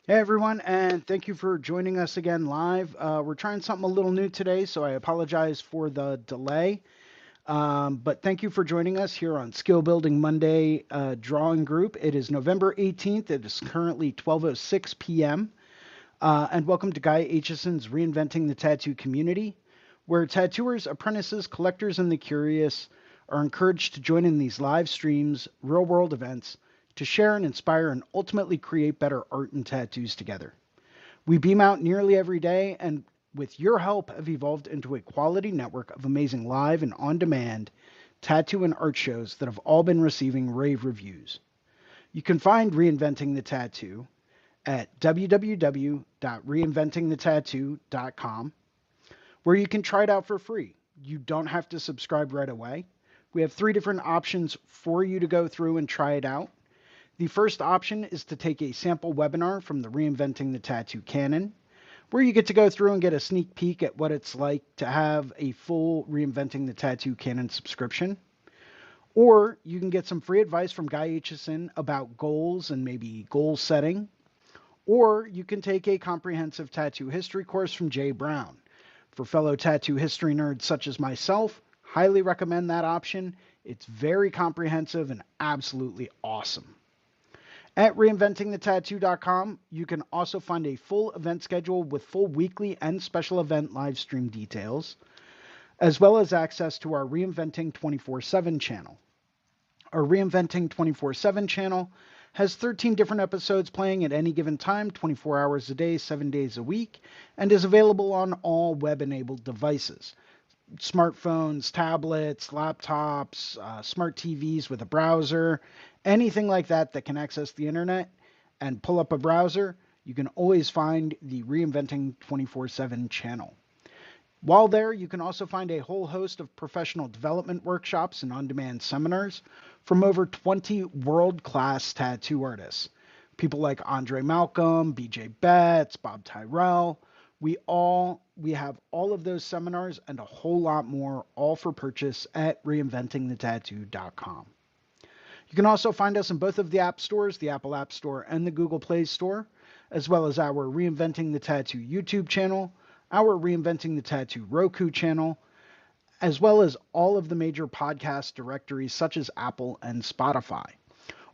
Hey everyone, and thank you for joining us again live. We're trying something a little new today, so I apologize for the delay. But thank you for joining us here on Skill Building Monday Drawing Group. It is November 18th. It is currently 12:06 p.m. And welcome to Guy Aitchison's Reinventing the Tattoo Community, where tattooers, apprentices, collectors, and the curious are encouraged to join in these live streams, real world events, to share and inspire and ultimately create better art and tattoos together. We beam out nearly every day and, with your help, have evolved into a quality network of amazing live and on demand tattoo and art shows that have all been receiving rave reviews. You can find Reinventing the Tattoo at www.reinventingthetattoo.com, where you can try it out for free. You don't have to subscribe right away. We have three different options for you to go through and try it out. The first option is to take a sample webinar from the Reinventing the Tattoo Canon, where you get to go through and get a sneak peek at what it's like to have a full Reinventing the Tattoo Canon subscription. Or you can get some free advice from Guy Aitchison about goals and maybe goal setting. Or you can take a comprehensive tattoo history course from Jay Brown. For fellow tattoo history nerds such as myself, highly recommend that option. It's very comprehensive and absolutely awesome. At reinventingthetattoo.com, you can also find a full event schedule with full weekly and special event live stream details, as well as access to our Reinventing 24/7 channel. Our Reinventing 24/7 channel has 13 different episodes playing at any given time, 24 hours a day, 7 days a week, and is available on all web-enabled devices. Smartphones, tablets, laptops, smart TVs with a browser, anything like that that can access the internet and pull up a browser, you can always find the Reinventing 24/7 channel. While there, you can also find a whole host of professional development workshops and on-demand seminars from over 20 world-class tattoo artists. People like Andre Malcolm, BJ Betts, Bob Tyrell. We have all of those seminars and a whole lot more, all for purchase at reinventingthetattoo.com. You can also find us in both of the app stores, the Apple App Store and the Google Play Store, as well as our Reinventing the Tattoo YouTube channel, our Reinventing the Tattoo Roku channel, as well as all of the major podcast directories such as Apple and Spotify.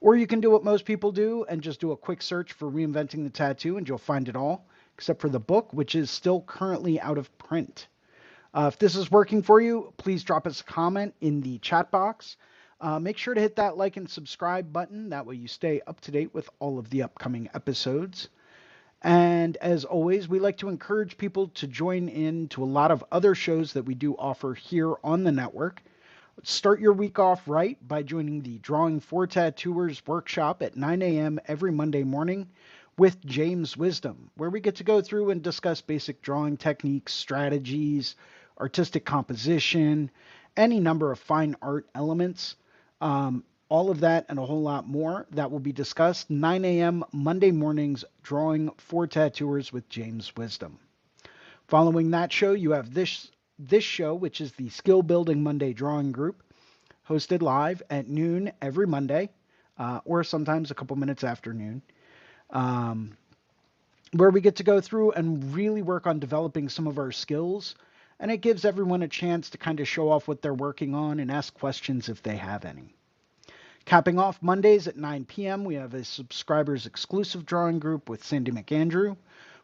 Or you can do what most people do and just do a quick search for Reinventing the Tattoo and you'll find it all, except for the book, which is still currently out of print. If this is working for you, please drop us a comment in the chat box. Make sure to hit that like and subscribe button. That way you stay up to date with all of the upcoming episodes. And as always, we like to encourage people to join in to a lot of other shows that we do offer here on the network. Start your week off right by joining the Drawing for Tattooers workshop at 9 a.m. every Monday morning with James Wisdom, where we get to go through and discuss basic drawing techniques, strategies, artistic composition, any number of fine art elements. All of that and a whole lot more that will be discussed 9 a.m. Monday mornings, Drawing for Tattooers with James Wisdom. Following that show, you have this show, which is the Skill Building Monday Drawing Group, hosted live at noon every Monday, or sometimes a couple minutes after noon, where we get to go through and really work on developing some of our skills. And it gives everyone a chance to kind of show off what they're working on and ask questions if they have any. Capping off Mondays at 9 p.m., we have a subscribers exclusive drawing group with Sandy McAndrew,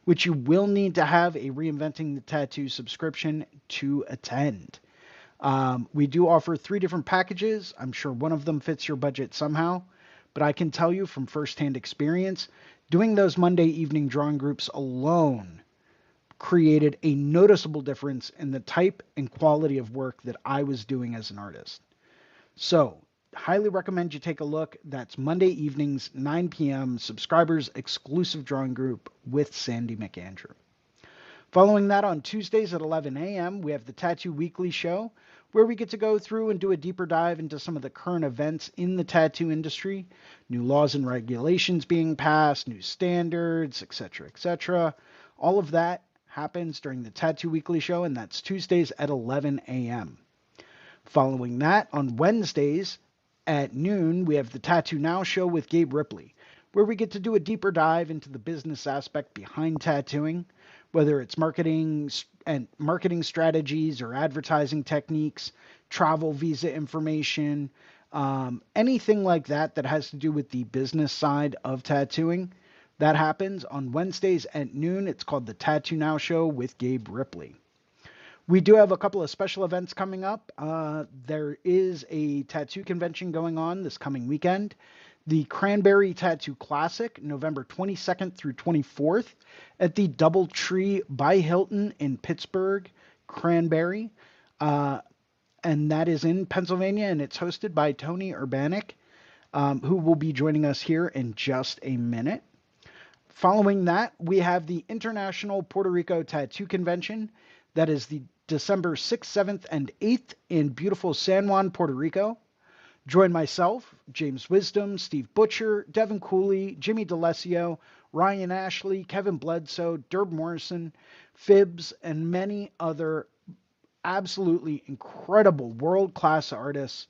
which you will need to have a Reinventing the Tattoo subscription to attend. We do offer three different packages. I'm sure one of them fits your budget somehow, but I can tell you from firsthand experience, doing those Monday evening drawing groups alone created a noticeable difference in the type and quality of work that I was doing as an artist. So, highly recommend you take a look. That's Monday evenings, 9 p.m., subscribers exclusive drawing group with Sandy McAndrew. Following that on Tuesdays at 11 a.m., we have the Tattoo Weekly Show, where we get to go through and do a deeper dive into some of the current events in the tattoo industry, new laws and regulations being passed, new standards, etc., etc. All of that happens during the Tattoo Weekly Show, and that's Tuesdays at 11 a.m. Following that, on Wednesdays at noon, we have the Tattoo Now Show with Gabe Ripley, where we get to do a deeper dive into the business aspect behind tattooing, whether it's marketing strategies or advertising techniques, travel visa information, anything like that that has to do with the business side of tattooing. That happens on Wednesdays at noon. It's called the Tattoo Now Show with Gabe Ripley. We do have a couple of special events coming up. There is a tattoo convention going on this coming weekend. The Cranberry Tattoo Classic, November 22nd through 24th at the Doubletree by Hilton in Pittsburgh, Cranberry. And that is in Pennsylvania, and it's hosted by Tony Urbanik, who will be joining us here in just a minute. Following that, we have the International Puerto Rico Tattoo Convention. That is the December 6th, 7th, and 8th in beautiful San Juan, Puerto Rico. Join myself, James Wisdom, Steve Butcher, Devin Cooley, Jimmy DeLessio, Ryan Ashley, Kevin Bledsoe, Derb Morrison, Phibbs, and many other absolutely incredible world-class artists,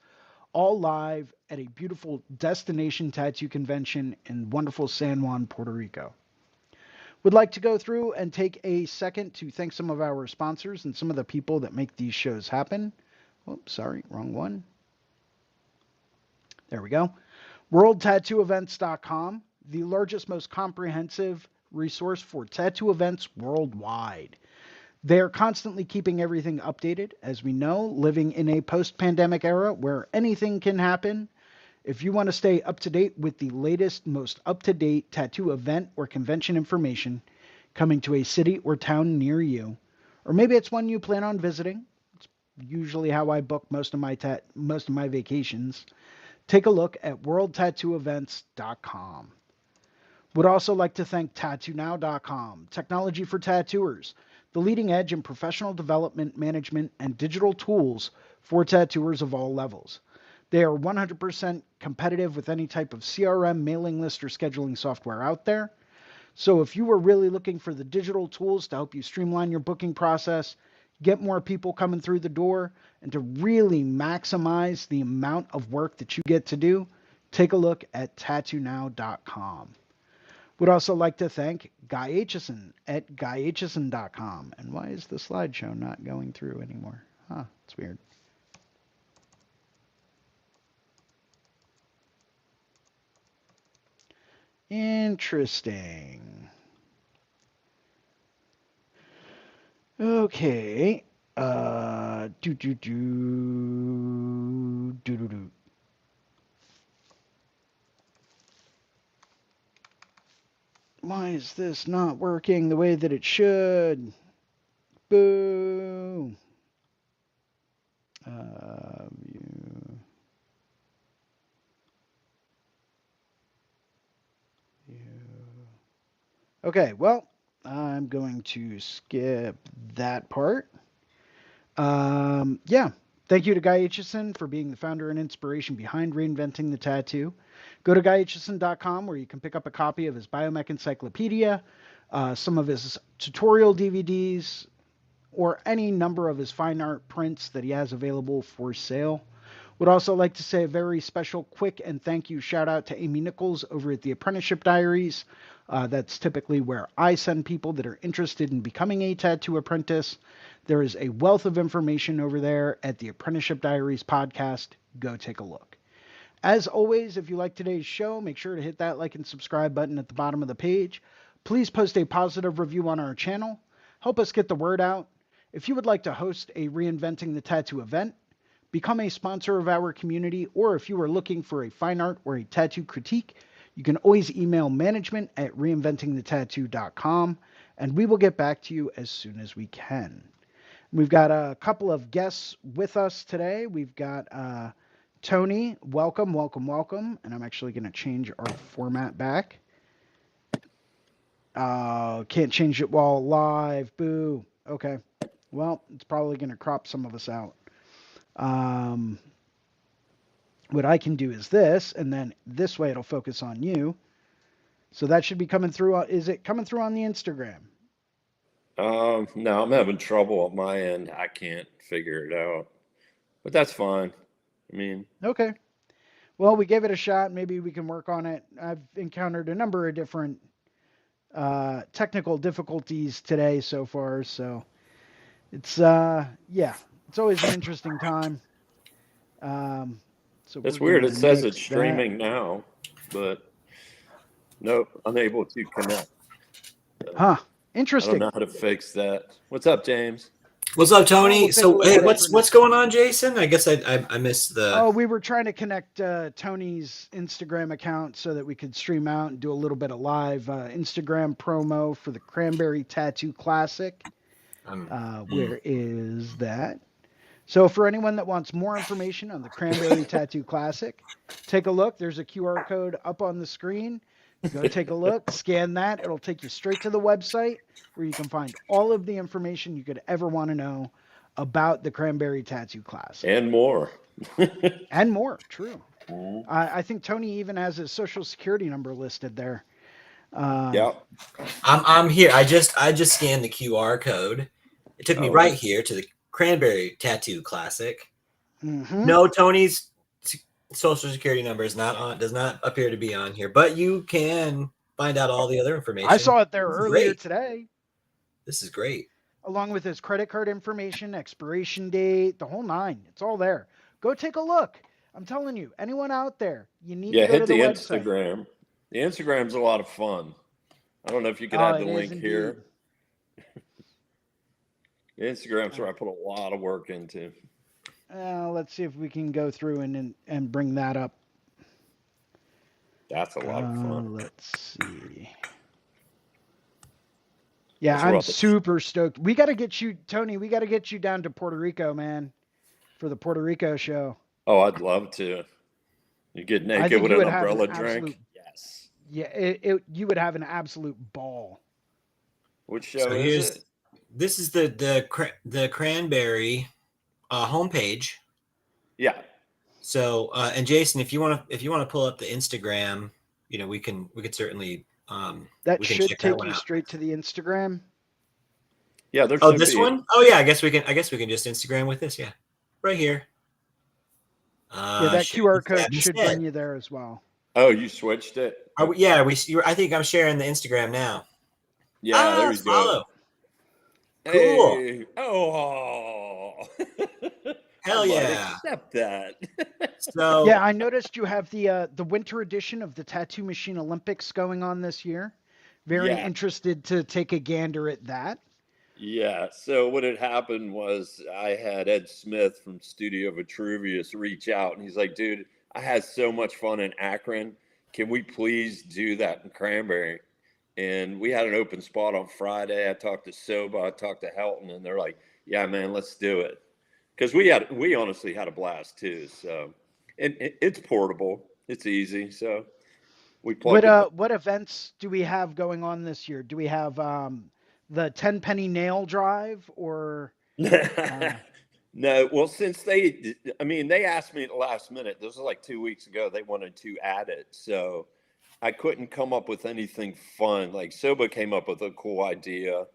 all live at a beautiful destination tattoo convention in wonderful San Juan, Puerto Rico. Would like to go through and take a second to thank some of our sponsors and some of the people that make these shows happen. Oops, sorry, wrong one. There we go. WorldTattooEvents.com, the largest, most comprehensive resource for tattoo events worldwide. They are constantly keeping everything updated, as we know, living in a post-pandemic era where anything can happen. If you want to stay up to date with the latest, most up-to-date tattoo event or convention information coming to a city or town near you, or maybe it's one you plan on visiting, it's usually how I book most of my vacations, take a look at worldtattooevents.com. Would also like to thank TattooNow.com, technology for tattooers, the leading edge in professional development, management, and digital tools for tattooers of all levels. They are 100% competitive with any type of CRM, mailing list, or scheduling software out there. So if you were really looking for the digital tools to help you streamline your booking process, get more people coming through the door, and to really maximize the amount of work that you get to do, take a look at tattoonow.com. Would also like to thank Guy Aitchison at guyaitchison.com. And why is the slideshow not going through anymore? It's weird. Interesting. Okay. Why is this not working the way that it should? Boo. Okay, well, I'm going to skip that part. Yeah, thank you to Guy Aitchison for being the founder and inspiration behind Reinventing the Tattoo. Go to guyaitchison.com where you can pick up a copy of his Biomech Encyclopedia, some of his tutorial DVDs, or any number of his fine art prints that he has available for sale. Would also like to say a very special quick and thank you shout out to Amy Nichols over at the Apprenticeship Diaries. That's typically where I send people that are interested in becoming a tattoo apprentice. There is a wealth of information over there at the Apprenticeship Diaries podcast. Go take a look. As always, if you like today's show, make sure to hit that like and subscribe button at the bottom of the page. Please post a positive review on our channel. Help us get the word out. If you would like to host a Reinventing the Tattoo event, become a sponsor of our community, or if you are looking for a fine art or a tattoo critique, you can always email management at reinventingthetattoo.com, and we will get back to you as soon as we can. We've got a couple of guests with us today. We've got Tony. Welcome, welcome, welcome. And I'm actually going to change our format back. Can't change it while live. Boo. Okay. Well, it's probably going to crop some of us out. What I can do is this, and then this way it'll focus on you. So that should be coming through. Is it coming through on the Instagram? No, I'm having trouble at my end. I can't figure it out, but that's fine. I mean, okay. Well, we gave it a shot. Maybe we can work on it. I've encountered a number of different technical difficulties today so far, so it's yeah, it's always an interesting time. Um, so we're It's weird. It gonna says it's nix that. streaming now, but nope, unable to connect. So Huh. I don't Interesting. know how to fix that. What's up, James? What's up, We'll Tony? take a So, look hey, at it for what's next going week. on, Jason? I guess I missed the. Oh, we were trying to connect Tony's Instagram account so that we could stream out and do a little bit of live Instagram promo for the Cranberry Tattoo Classic. Hmm. Where is that? So, for anyone that wants more information on the Cranberry Tattoo Classic, take a look. There's a QR code up on the screen. Go take a look, scan that. It'll take you straight to the website where you can find all of the information you could ever want to know about the Cranberry Tattoo Classic And more. and more. True. I think Tony even has his social security number listed there. Um, Yeah. I'm here. I just scanned the QR code. It took me Oh, right here to the Cranberry Tattoo Classic. mhm. No, Tony's social security number is not on. Does not appear to be on here, but you can find out all the other I information. saw it there This is earlier great. today, This is great. along with his credit card information, expiration date, the whole nine. It's all there. Go take a look. I'm telling you, anyone out there, you need to yeah. go Hit to the the website. Instagram. The Instagram's a lot of fun. I don't know if you could Oh, add the it is link indeed. here. The Instagram's where I put a lot of work into. Let's see if we can go through and bring that up. That's a lot of fun. Let's see. Yeah, That's where I'm all the super stoked. We got to get you, Tony. We got to get you down to Puerto Rico, man, for the Puerto Rico show. oh, I'd love to. You get I naked think with you an would have an umbrella absolute drink. Yes. yeah. You would have an absolute ball. Which So show is here's it? this is the Cranberry homepage. Yeah. So and Jason, if you want to pull up the Instagram, we could certainly That we can should check that take one you out. straight to the Instagram. Yeah, there Oh, should this be. one? Oh yeah, I guess we can just Instagram with this. Yeah, right here. Yeah, that Share QR this tab code should instead. bring you there as well. Oh, you switched it? Are we, Okay. yeah, I think I'm sharing the Instagram now. Yeah, there you go. Follow. Cool. Hey. Oh. I Hell might yeah. accept that. So Yeah, I noticed you have the winter edition of the Tattoo Machine Olympics going on this year. Very yeah. interested to take a gander at that. Yeah. So what had happened was I had Ed Smith from Studio Vitruvius reach out and he's like, dude, I had so much fun in Akron. Can we please do that in Cranberry? And we had an open spot on Friday. I talked to Soba, I talked to Helton, and they're like, yeah, man, let's do it. Because we honestly had a blast too. So and it's portable. It's easy. So we plugged it. What events do we have going on this year? Do we have the 10 penny nail drive or No, well, since they asked me at the last minute. This was like 2 weeks ago. They wanted to add it, so I couldn't come up with anything fun. Like Soba came up with a cool idea,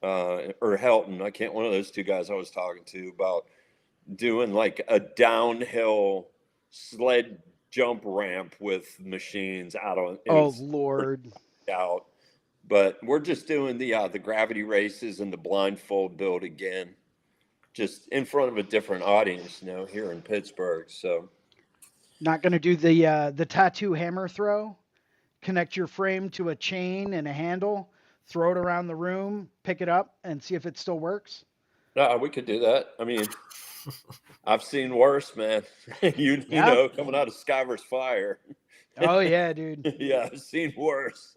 or Helton. I can't. One of those two guys I was talking to about doing like a downhill sled jump ramp with machines out on. It oh was pretty lord. out, but we're just doing the gravity races and the blindfold build again, just in front of a different audience, here in Pittsburgh. So Not going to do the tattoo hammer throw? Connect your frame to a chain and a handle, throw it around the room, pick it up and see if it still works? we could do that. I mean, I've seen worse, man. you Yeah. know, coming out of Skyver's fire. Oh yeah, dude. Yeah, I've seen worse.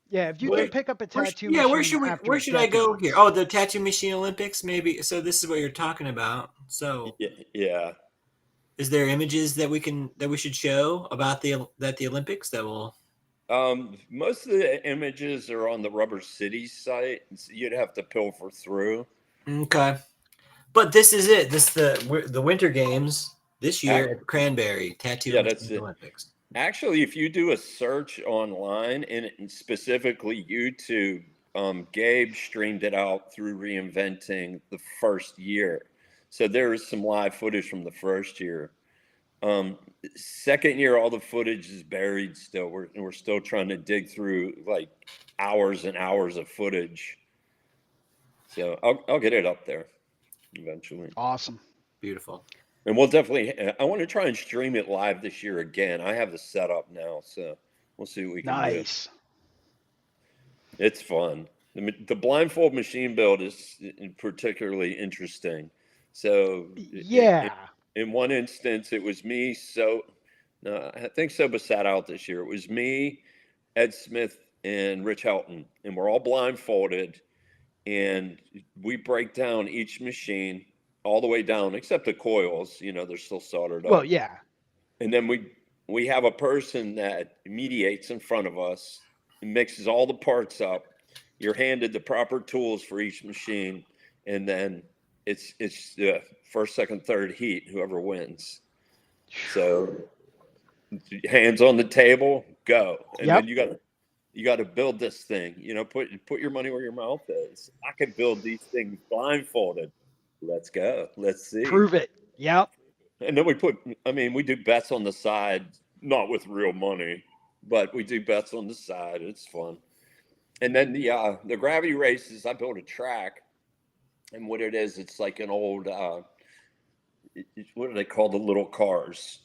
Yeah, if you can where, pick up a where tattoo yeah, machine after where should I go here? decades. Oh, the Tattoo Machine Olympics, maybe. So this is what you're talking about. So Yeah, yeah. is there images that we should show about the Olympics that will? Most of the images are on the Rubber City site. So you'd have to pilfer through. Okay, but this is it. The Winter Games this year Ac- at Cranberry Tattoo yeah, that's Machine it. Olympics. Actually, if you do a search online and specifically YouTube, Gabe streamed it out through Reinventing the first year. So there is some live footage from the first year. Second year, all the footage is buried still. We're still trying to dig through like hours and hours of footage. So I'll get it up there eventually. Awesome. Beautiful. And we'll definitely, I want to try and stream it live this year again. I have the setup now, so we'll see what we can do. Nice. It's fun. The blindfold machine build is particularly interesting. So Yeah. in one instance, it was me. So no, I think Soba sat out this year. It was me, Ed Smith, and Rich Helton, and we're all blindfolded, and we break down each machine all the way down, except the coils. You know, they're still soldered up. Well, yeah. And then we have a person that mediates in front of us and mixes all the parts up. You're handed the proper tools for each machine, and then it's first, second, third heat, whoever wins. So hands on the table, go. And then you got to build this thing. You know, put your money where your mouth is. I can build these things blindfolded. Let's go. Let's see. Prove it. Yep. And then we do bets on the side, not with real money, but we do bets on the side. It's fun. And then the gravity races, I built a track, and what it is, it's like an old, what do they call the little cars?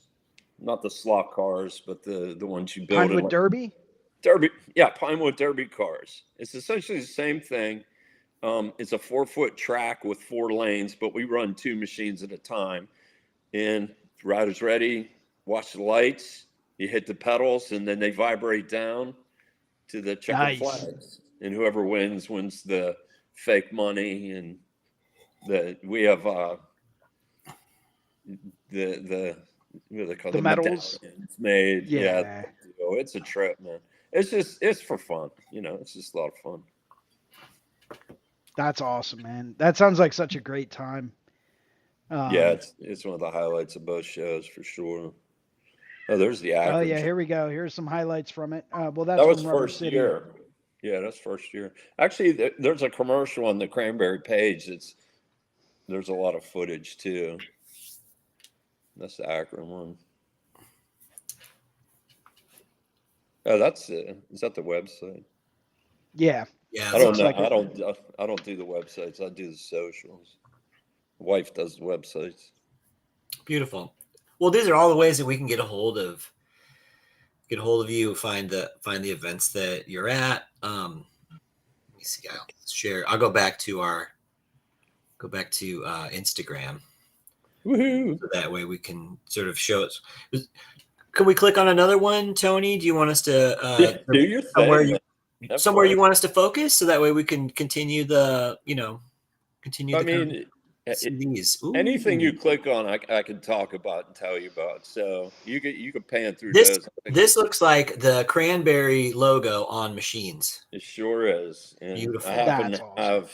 Not the slot cars, but the ones you build. Pinewood Derby? Derby, yeah, Pinewood Derby cars. It's essentially the same thing. It's a 4-foot track with 4 lanes, but we run 2 machines at a time. And rider's ready, watch the lights, you hit the pedals, and then they vibrate down to the checkered flags. And whoever wins the fake money. And we have the what do they call the medals made. Yeah. It's a trip, man. It's for fun. You know, it's just a lot of fun. That's awesome, man. That sounds like such a great time. Yeah, it's one of the highlights of both shows for sure. Oh, there's the Akron. Oh yeah, here we go. Here's some highlights from it. Well, that was first year. Yeah, that's first year. Actually, there's a commercial on the Cranberry page. There's a lot of footage too. That's the Akron one. Oh, that's it. Is that the website? Yeah. Yeah. I don't know. Like I don't do the websites. I do the socials. Wife does the websites. Beautiful. Well, these are all the ways that we can get a hold of you, find the events that you're at. Let me see. I'll share. I'll go back to Instagram. Woohoo! So that way we can sort of show it. Can we click on another one, Tony? Do you want us to do your thing, somewhere you want us to focus, so that way we can continue the these. Anything you click on, I can talk about and tell you about. So you can pan through this. those. This looks like the Cranberry logo on machines. It sure is. And beautiful. I happen to have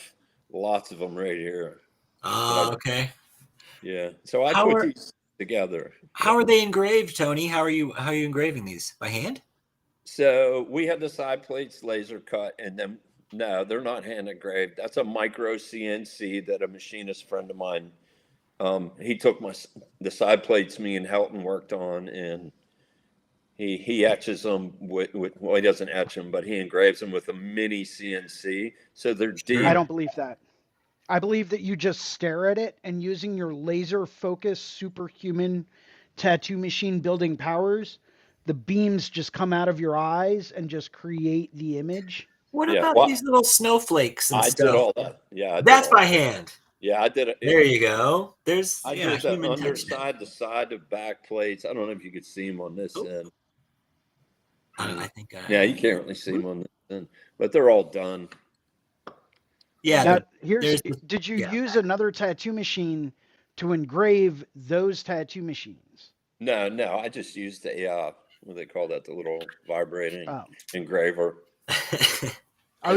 lots of them right here. Okay. Yeah. So I put these together. How are they engraved, Tony? How are you engraving these? By hand? So we have the side plates laser cut, and then no, they're not hand engraved. That's a micro CNC that a machinist friend of mine, he took the side plates me and Helton worked on, and he etches them with well, he doesn't etch them, but he engraves them with a mini CNC. So they're deep. I don't believe that. I believe that you just stare at it, and using your laser focus superhuman tattoo machine building powers, the beams just come out of your eyes and just create the image. What about these little snowflakes and stuff? I did all that. Yeah, that's by hand. Yeah, I did it. There you go. There's I did the underside, the side, the back plates. I don't know if you could see them on this end. I think. Yeah, you can't really see them on this end, but they're all done. Yeah. Now, did you use another tattoo machine to engrave those tattoo machines? No. I just used a what do they call that? The little vibrating engraver. I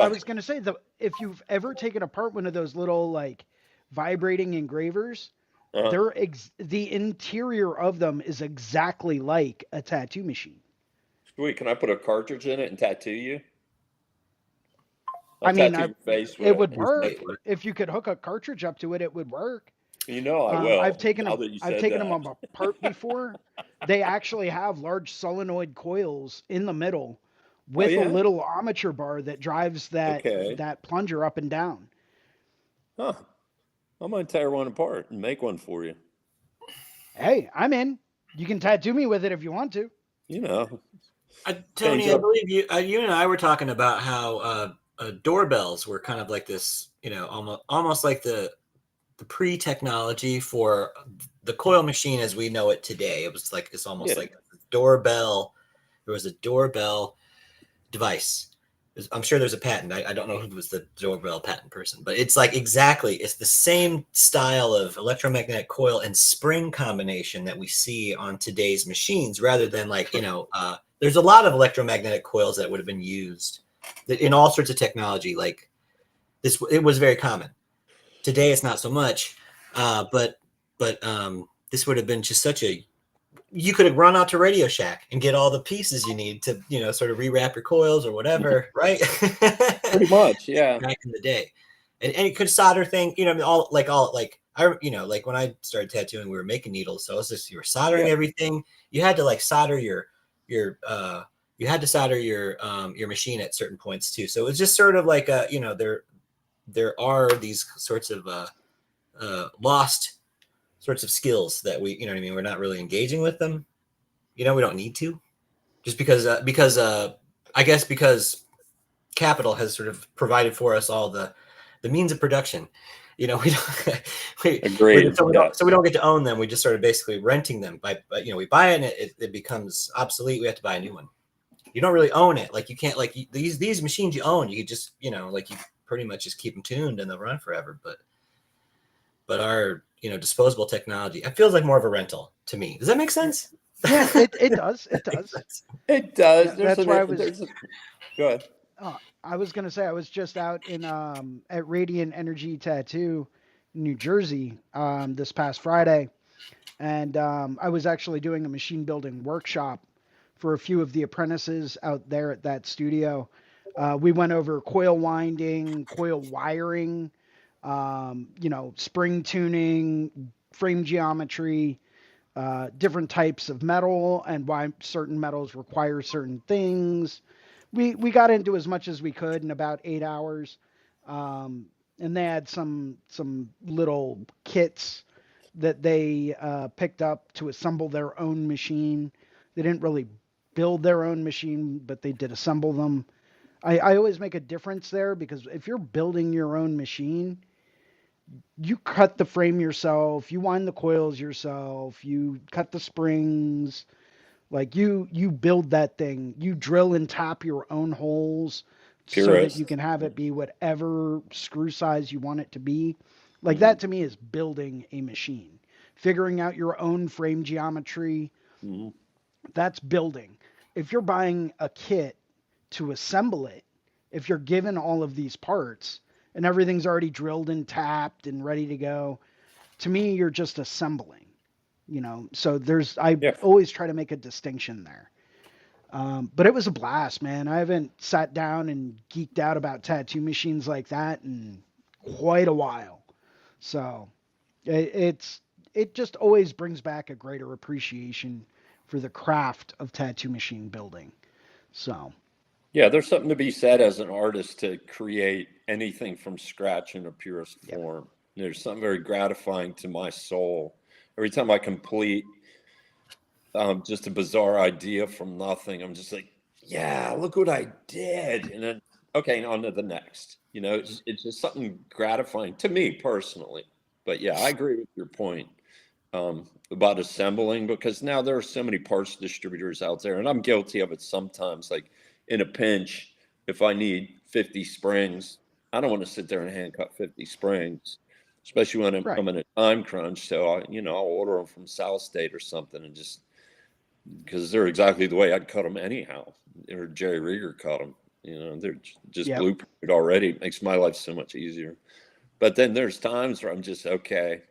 was going to say if you've ever taken apart one of those little like vibrating engravers, the interior of them is exactly like a tattoo machine. Sweet. Can I put a cartridge in it and tattoo you? It would work. If you could hook a cartridge up to it, it would work. I will. I've taken Now them. that you I've said taken them that. apart before. They actually have large solenoid coils in the middle, Oh with a yeah. little armature bar that drives Okay. that plunger up and down. Huh. I'm gonna tear one apart and make one for you. Hey, I'm in. You can tattoo me with it if you want to. You know, change Tony, I up. believe you and I were talking about how doorbells were kind of like this, almost like the pre-technology for the coil machine as we know it today. It was like it's almost Yeah. like a doorbell. There was a doorbell device. I'm sure there's a patent. I don't know who was the doorbell patent person, but it's like exactly, it's the same style of electromagnetic coil and spring combination that we see on today's machines, rather than like, there's a lot of electromagnetic coils that would have been used in all sorts of technology. Like this, it was very common. Today, it's not so much, but this would have been just such a, you could have run out to Radio Shack and get all the pieces you need to, sort of rewrap your coils or whatever, right? Pretty much. Yeah. Back in the day. And it could solder thing, like when I started tattooing, we were making needles. So it's just, you were soldering Yeah. everything. You had to like solder your, you had to solder your machine at certain points too. So it's just sort of like there are these sorts of, lost sorts of skills that we, you know what I mean? We're not really engaging with them. We don't need to, just because I guess because capital has sort of provided for us all the means of production. We don't, Agreed. so we Yes. don't get to own them. We just sort of basically renting them we buy it and it becomes obsolete. We have to buy a new one. You don't really own it. Like you can't, like these machines you own, you just, like you pretty much just keep them tuned and they'll run forever. But our, disposable technology, it feels like more of a rental to me. Does that make sense? Yeah, it does. It does. It does. Yeah, that's why I was. Go ahead. I was gonna say I was just out in at Radiant Energy Tattoo, New Jersey, this past Friday, and I was actually doing a machine building workshop for a few of the apprentices out there at that studio. We went over coil winding, coil wiring, spring tuning, frame geometry, different types of metal, and why certain metals require certain things. We got into as much as we could in about 8 hours, and they had some little kits that they picked up to assemble their own machine. They didn't really build their own machine, but they did assemble them. I always make a difference there, because if you're building your own machine, you cut the frame yourself, you wind the coils yourself, you cut the springs, like you build that thing, you drill and tap your own holes so that you Purist. can have it be whatever screw size you want it to be. Like Hmm. that to me is building a machine. Figuring out your own frame geometry, Hmm. that's building. If you're buying a kit to assemble it, if you're given all of these parts and everything's already drilled and tapped and ready to go, to me you're just assembling. So I Yeah. always try to make a distinction there. But it was a blast, man. I haven't sat down and geeked out about tattoo machines like that in quite a while. So it just always brings back a greater appreciation for the craft of tattoo machine building. So Yeah. There's something to be said as an artist to create anything from scratch in a purest yeah, form. There's something very gratifying to my soul every time I complete just a bizarre idea from nothing. I'm just like, yeah, look what I did. And then, okay, on to the next. It's just something gratifying to me personally. But yeah, I agree with your point about assembling, because now there are so many parts distributors out there, and I'm guilty of it sometimes. Like in a pinch, if I need 50 springs, I don't want to sit there and hand cut 50 springs, especially when right. I'm in a time crunch. So I'll order them from South State or something, and just because they're exactly the way I'd cut them anyhow, or Jerry Rieger cut them. They're just Yep. blueprinted already. It makes my life so much easier. But then there's times where I'm just, okay,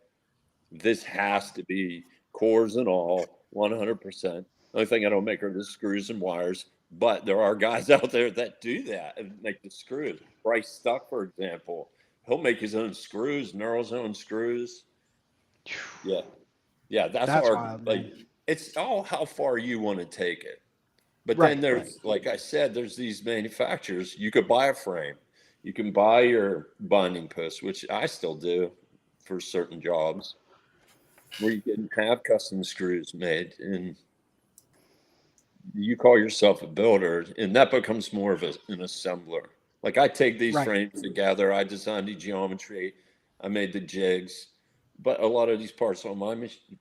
this has to be cores and all, 100%. The only thing I don't make are the screws and wires. But there are guys out there that do that and make the screws. Bryce Stuck, for example, he'll make his own screws, Merrill's own screws. Yeah, that's That's our, wild, like, man. it's all how far you want to take it. But then Right, right. there's, like I said, there's these manufacturers. You could buy a frame, you can buy your binding post, which I still do for certain jobs, where you can have custom screws made, and you call yourself a builder, and that becomes more of an assembler. Like, I take these Right. frames together, I designed the geometry, I made the jigs, but a lot of these parts on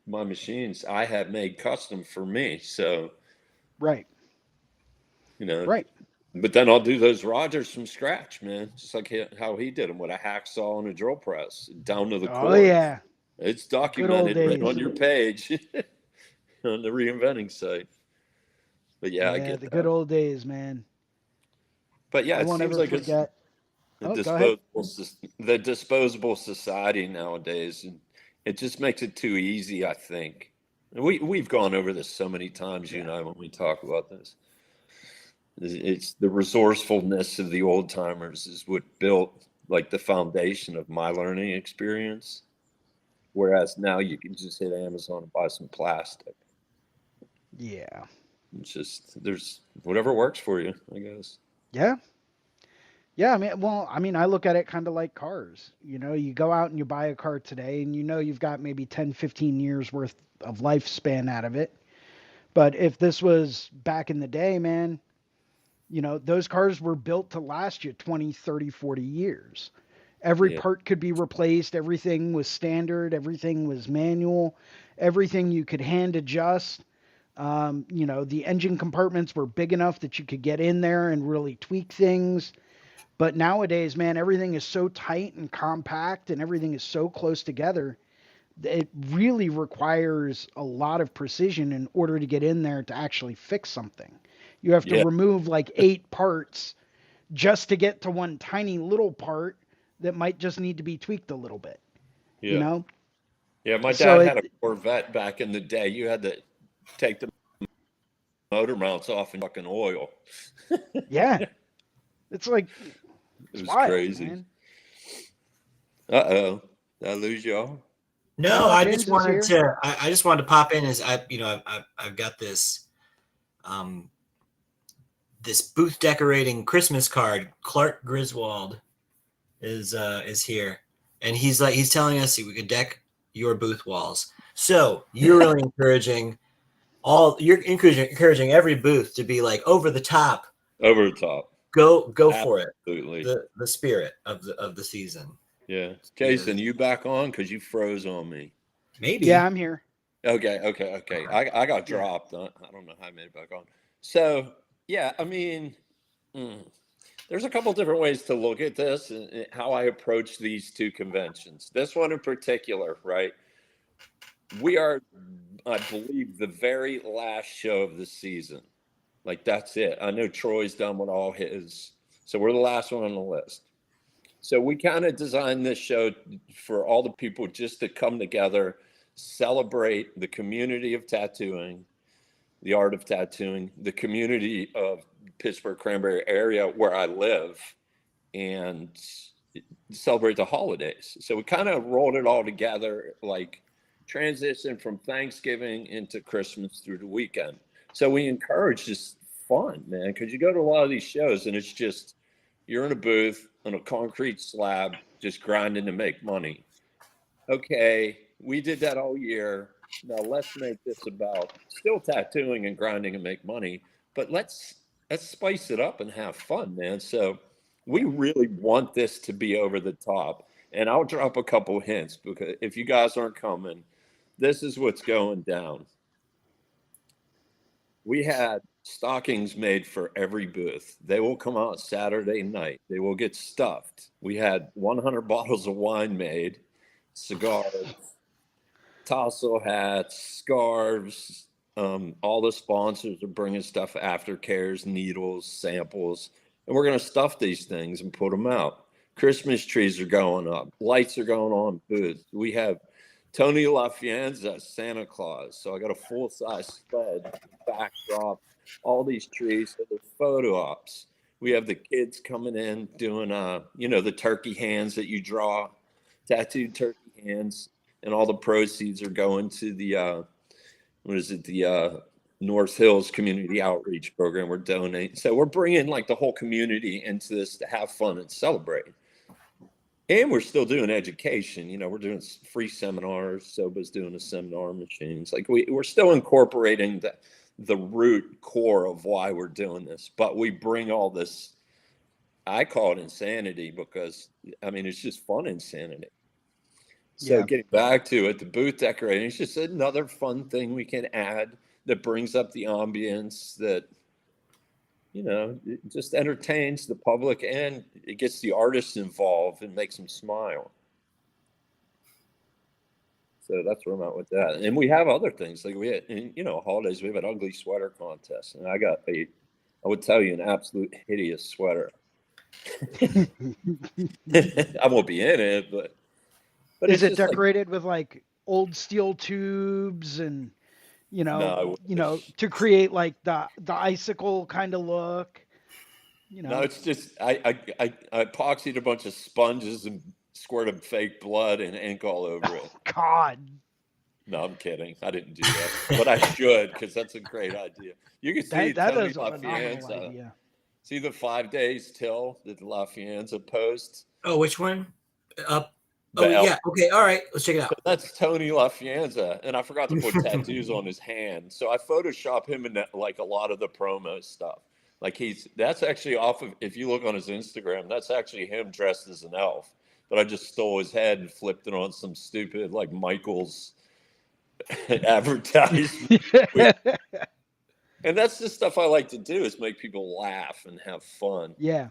my machines I have made custom for me. So, Right. you know, Right. but then I'll do those Rogers from scratch, man, just like how he did them with a hacksaw and a drill press down to the Oh core. yeah. It's The good old documented right on days. your page on the Reinventing site. But yeah, I Yeah, get the good that. old days, man. But yeah, I it won't seems ever like it's forget. the Oh, go ahead. disposable society nowadays, and it just makes it too easy, I think. And we've gone over this so many times, you Yeah. and I, when we talk about this. It's the resourcefulness of the old timers is what built like the foundation of my learning experience. Whereas now you can just hit Amazon and buy some plastic. Yeah. It's just there's whatever works for you, I guess. Yeah. Yeah, I mean, well, I mean, I look at it kind of like cars. You know, you go out and you buy a car today and you know you've got maybe 10, 15 years worth of lifespan out of it. But if this was back in the day, man, you know, those cars were built to last you 20, 30, 40 years. Every Yeah, part could be replaced, everything was standard, everything was manual, everything you could hand adjust. You know, the engine compartments were big enough that you could get in there and really tweak things. But nowadays, man, everything is so tight and compact and everything is so close together. It really requires a lot of precision in order to get in there to actually fix something. You have to yeah, remove like 8 parts just to get to one tiny little part that might just need to be tweaked a little bit, you yeah, know? yeah. My So dad it, had a Corvette back in the day. You had to take the motor mounts off and fucking oil. yeah, it's like, It it's was wild, crazy. man. Uh-oh. Did I lose y'all? No, No, I just Pins is wanted here. to. I just wanted to pop in as I've got um, this booth decorating Christmas card. Clark Griswold is here, and he's telling us we could deck your booth walls. So you're really encouraging every booth to be like over the top. Over the top. Go for it. Absolutely. The spirit of the season. Yeah. Because Jason, you back on? Because you froze on me. Yeah, maybe. I'm here. Okay. I got Yeah. dropped. I don't know how I made it back on. So, yeah, I mean, mm, there's a couple different ways to look at this and how I approach these two conventions. This one in particular, right? We are, I believe, the very last show of the season. Like, that's it. I know Troy's done with all his. So we're the last one on the list. So we kind of designed this show for all the people just to come together, celebrate the community of tattooing, the art of tattooing, the community of Pittsburgh Cranberry area where I live, and celebrate the holidays. So we kind of rolled it all together, like transition from Thanksgiving into Christmas through the weekend. So we encourage just fun, man, because you go to a lot of these shows and it's just you're in a booth on a concrete slab, just grinding to make money. Okay, we did that all year. Now let's make this about still tattooing and grinding and make money, but let's spice it up and have fun, man. So we really want this to be over the top. And I'll drop a couple hints because if you guys aren't coming, this is what's going down. We had stockings made for every booth. They will come out Saturday night. They will get stuffed. We had 100 bottles of wine made, cigars, tassel hats, scarves. All the sponsors are bringing stuff, aftercares, needles, samples, and we're going to stuff these things and put them out. Christmas trees are going up, lights are going on booths. We have Tony LaFianza, Santa Claus. So I got a full size sled, backdrop, all these trees. So there's photo ops. We have the kids coming in doing, the turkey hands that you draw, tattooed turkey hands. and all the proceeds are going to the North Hills Community Outreach Program. We're donating, so we're bringing like the whole community into this to have fun and celebrate. And we're still doing education. We're doing free seminars. Soba's doing the seminar machines. Like we're still incorporating the root core of why we're doing this, but we bring all this. I call it insanity because it's just fun insanity. So getting back to it, the booth decorating is just another fun thing we can add that brings up the ambience, that it just entertains the public, and it gets the artists involved and makes them smile. So that's where I'm at with that. And we have other things like we had, holidays. We have an ugly sweater contest, and I would tell you, an absolute hideous sweater. I won't be in it, but is it decorated with like old steel tubes and to create like the icicle kind of look? No, it's just I epoxied a bunch of sponges and squirted fake blood and ink all over it. God. No, I'm kidding. I didn't do that, but I should, because that's a great idea. You can see that Tony is a phenomenal idea. See the 5 days till that LaFianza post? Oh, which one? Yeah. Okay. All right. Let's check it out. So that's Tony LaFianza, and I forgot to put tattoos on his hand, so I Photoshop him in like a lot of the promo stuff. Like that's actually off of, if you look on his Instagram, that's actually him dressed as an elf. But I just stole his head and flipped it on some stupid like Michael's advertisement. And that's the stuff I like to do, is make people laugh and have fun. Yeah.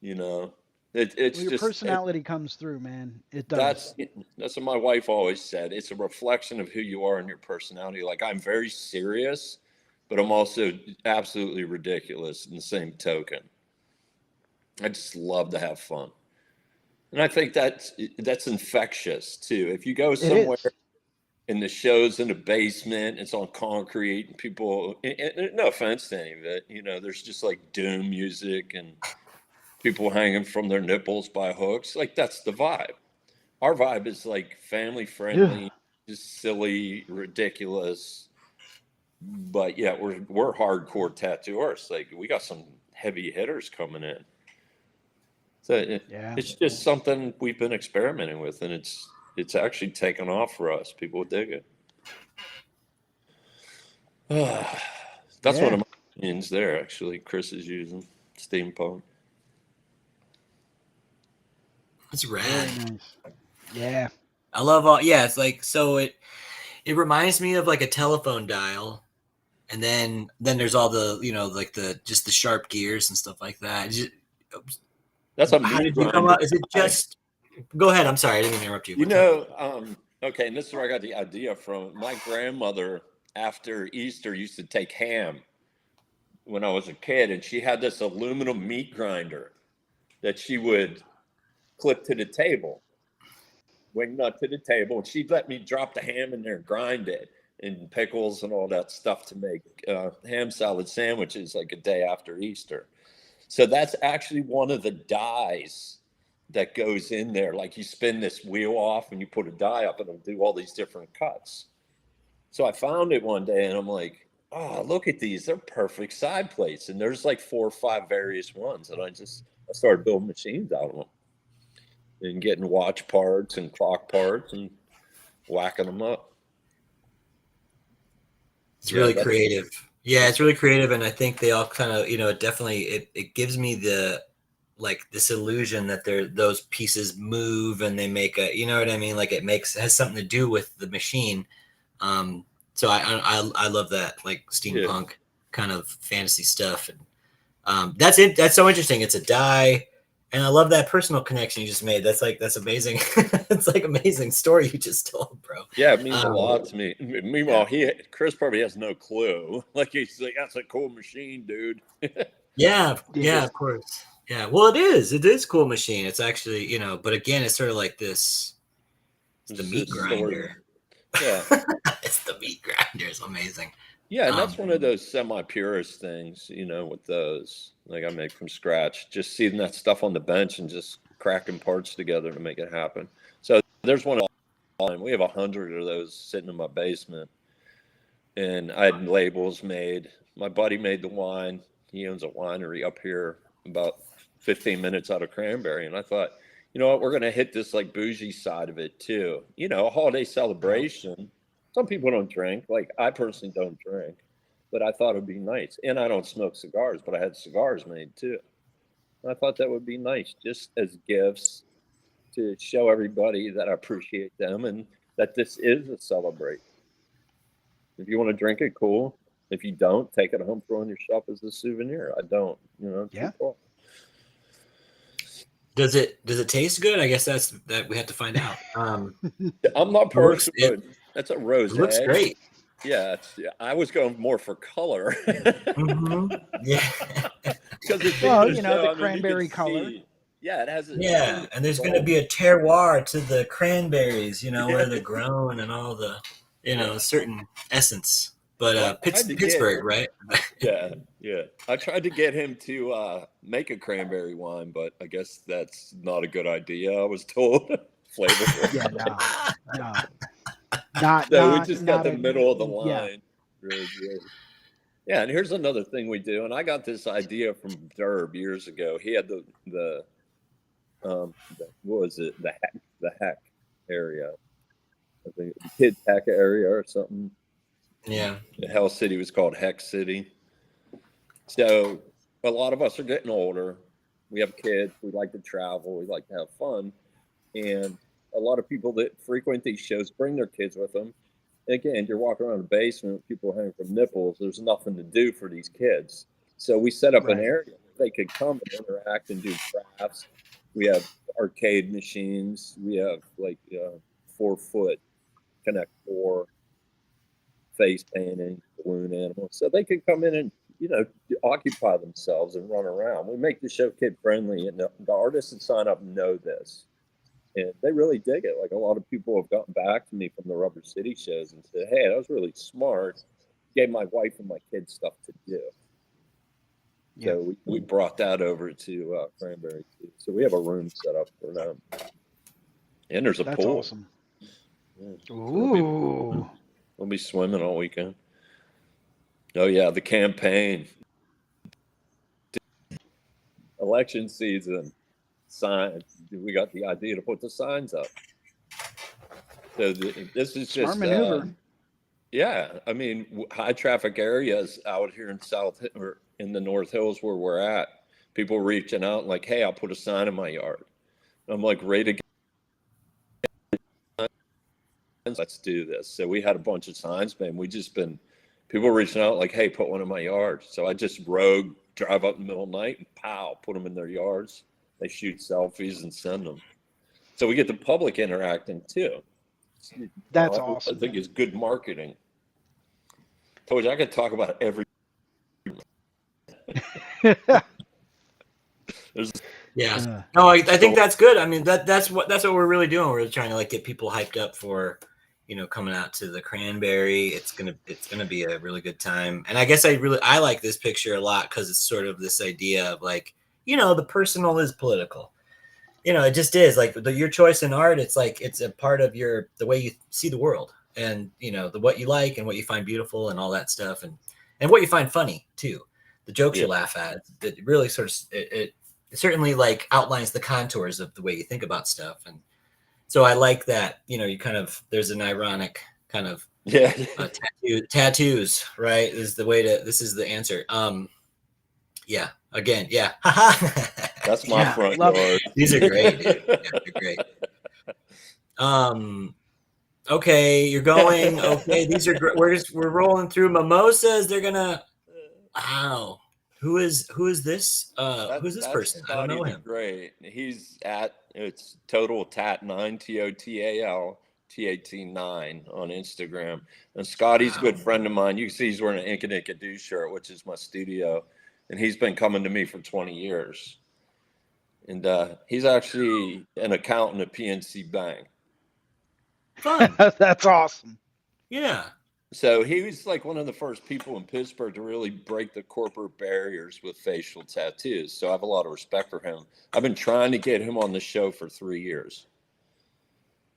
It's your just personality comes through, man. It does. That's what my wife always said. It's a reflection of who you are and your personality. Like, I'm very serious, but I'm also absolutely ridiculous in the same token. I just love to have fun. And I think that's infectious too. If you go somewhere and the show's in the basement, it's on concrete, and people, and no offense to any of it, there's just like doom music and people hanging from their nipples by hooks. Like, that's the vibe. Our vibe is like family friendly, just silly, ridiculous. But yeah, we're hardcore tattooers. Like, we got some heavy hitters coming in. So it's just something we've been experimenting with, and it's actually taken off for us. People dig it. That's one of my opinions there, actually. Chris is using steampunk. That's rad. Very nice. Yeah. I love all. Yeah, it's like, so it reminds me of like a telephone dial, and then there's all the like the sharp gears and stuff like that. That's a meat grinder. Is it just? Go ahead. I'm sorry, I didn't interrupt you. Okay, and this is where I got the idea from. My grandmother, after Easter, used to take ham when I was a kid, and she had this aluminum meat grinder that she would clip to the table, wing nut to the table, and she'd let me drop the ham in there and grind it, and pickles and all that stuff to make ham salad sandwiches like a day after Easter. So that's actually one of the dies that goes in there. Like, you spin this wheel off and you put a die up and it'll do all these different cuts. So I found it one day and I'm like, oh, look at these. They're perfect side plates. And there's like 4 or 5 various ones. And I started building machines out of them and getting watch parts and clock parts and whacking them up. It's really creative. Yeah, it's really creative, and I think they all kind of, it gives me this illusion that those pieces move and they make a, you know what I mean? Like, it has something to do with the machine. So I love that, like, steampunk kind of fantasy stuff, and that's it. That's so interesting. It's a die, and I love that personal connection you just made. That's amazing. It's like amazing story you just told, bro. Yeah, it means a lot to me. Meanwhile, Chris probably has no clue. Like, he's like, that's a cool machine, dude. Yeah, of course. Yeah, well, it is a cool machine. It's actually, but again, it's sort of like this. It's the meat grinder. Yeah, it's the meat grinder. It's amazing. Yeah, and that's one of those semi-purist things, with those, like, I make from scratch. Just seeing that stuff on the bench and just cracking parts together to make it happen. So there's one of We have 100 of those sitting in my basement. And I had labels made. My buddy made the wine. He owns a winery up here about 15 minutes out of Cranberry. And I thought, you know what, we're going to hit this like bougie side of it too. You know, a holiday celebration. Some people don't drink. Like I personally don't drink, but I thought it'd be nice. And I don't smoke cigars, but I had cigars made too. And I thought that would be nice just as gifts to show everybody that I appreciate them and that this is a celebration. If you want to drink it, cool. If you don't, take it home, throw it on your shelf as a souvenir. I don't, you know. Yeah. Cool. Does it taste good? I guess that we have to find out. I'm not partial. That's a rose. It looks great. Yeah, I was going more for color. Mm-hmm. Yeah. Well, you know, the cranberry color. Yeah, it has. And there's going to be a terroir to the cranberries, you know, where they're grown and all the, you know, certain essence. But Pittsburgh, right? Yeah. I tried to get him to make a cranberry wine, but I guess that's not a good idea. I was told. Flavorful. Yeah, no. We just got the middle of the line. Yeah. Really good. Yeah, and here's another thing we do, and I got this idea from Derb years ago. He had the what was it? The heck area. I think the kids heck area or something. Yeah. The Hell City was called Heck City. So a lot of us are getting older. We have kids. We like to travel. We like to have fun. And a lot of people that frequent these shows bring their kids with them. Again, you're walking around the basement with people hanging from nipples. There's nothing to do for these kids. So we set up an area where they could come and interact and do crafts. We have arcade machines. We have like 4-foot Connect 4 face painting, balloon animals. So they could come in and, you know, occupy themselves and run around. We make the show kid friendly, and the artists that sign up know this. And they really dig it. Like a lot of people have gotten back to me from the Rubber City shows and said, hey, that was really smart. Gave my wife and my kids stuff to do. Yeah. So we brought that over to Cranberry too. So we have a room set up for them. And there's a pool. That's awesome. Yeah. Ooh. We'll be swimming all weekend. Oh, yeah, the campaign. Election season. Signs. We got the idea to put the signs up. So this is just smart maneuver. Yeah, I mean, high traffic areas out here in South or in the North Hills where we're at. People reaching out like, "Hey, I'll put a sign in my yard." I'm like, ready to get. Let's do this. So we had a bunch of signs, man. We just been people reaching out like, "Hey, put one in my yard." So I just drive up in the middle of the night and put them in their yards. They shoot selfies and send them. So we get the public interacting too. That's awesome. I think it's good marketing. Told you I could talk about every. No, I think that's good. I mean, that's what we're really doing. We're trying to like get people hyped up for, you know, coming out to the Cranberry. It's gonna be a really good time. And I guess I like this picture a lot because it's sort of this idea of like, you know, the personal is political. You know, it just is like your choice in art. It's like it's a part of the way you see the world, and you know what you like and what you find beautiful and all that stuff, and what you find funny too. The jokes you laugh at. It really sort of it certainly like outlines the contours of the way you think about stuff, and so I like that. You know, you kind of there's an ironic kind of tattoos, right? Is the way to. This is the answer. Yeah. Again, yeah. That's my front yard. These are great, dude. Yeah, they're great. Okay, you're going. Okay, these are great. We're rolling through mimosas. They're gonna. Wow. Who is this? Who's this person? I don't know him. Great. He's it's Total Tat 9 TOTAL TAT9 on Instagram. And Scotty's a good friend of mine. You can see he's wearing an Ink and Ink Do shirt, which is my studio. And he's been coming to me for 20 years. And he's actually an accountant at PNC Bank. Fun. That's awesome. Yeah. So he was like one of the first people in Pittsburgh to really break the corporate barriers with facial tattoos. So I have a lot of respect for him. I've been trying to get him on the show for 3 years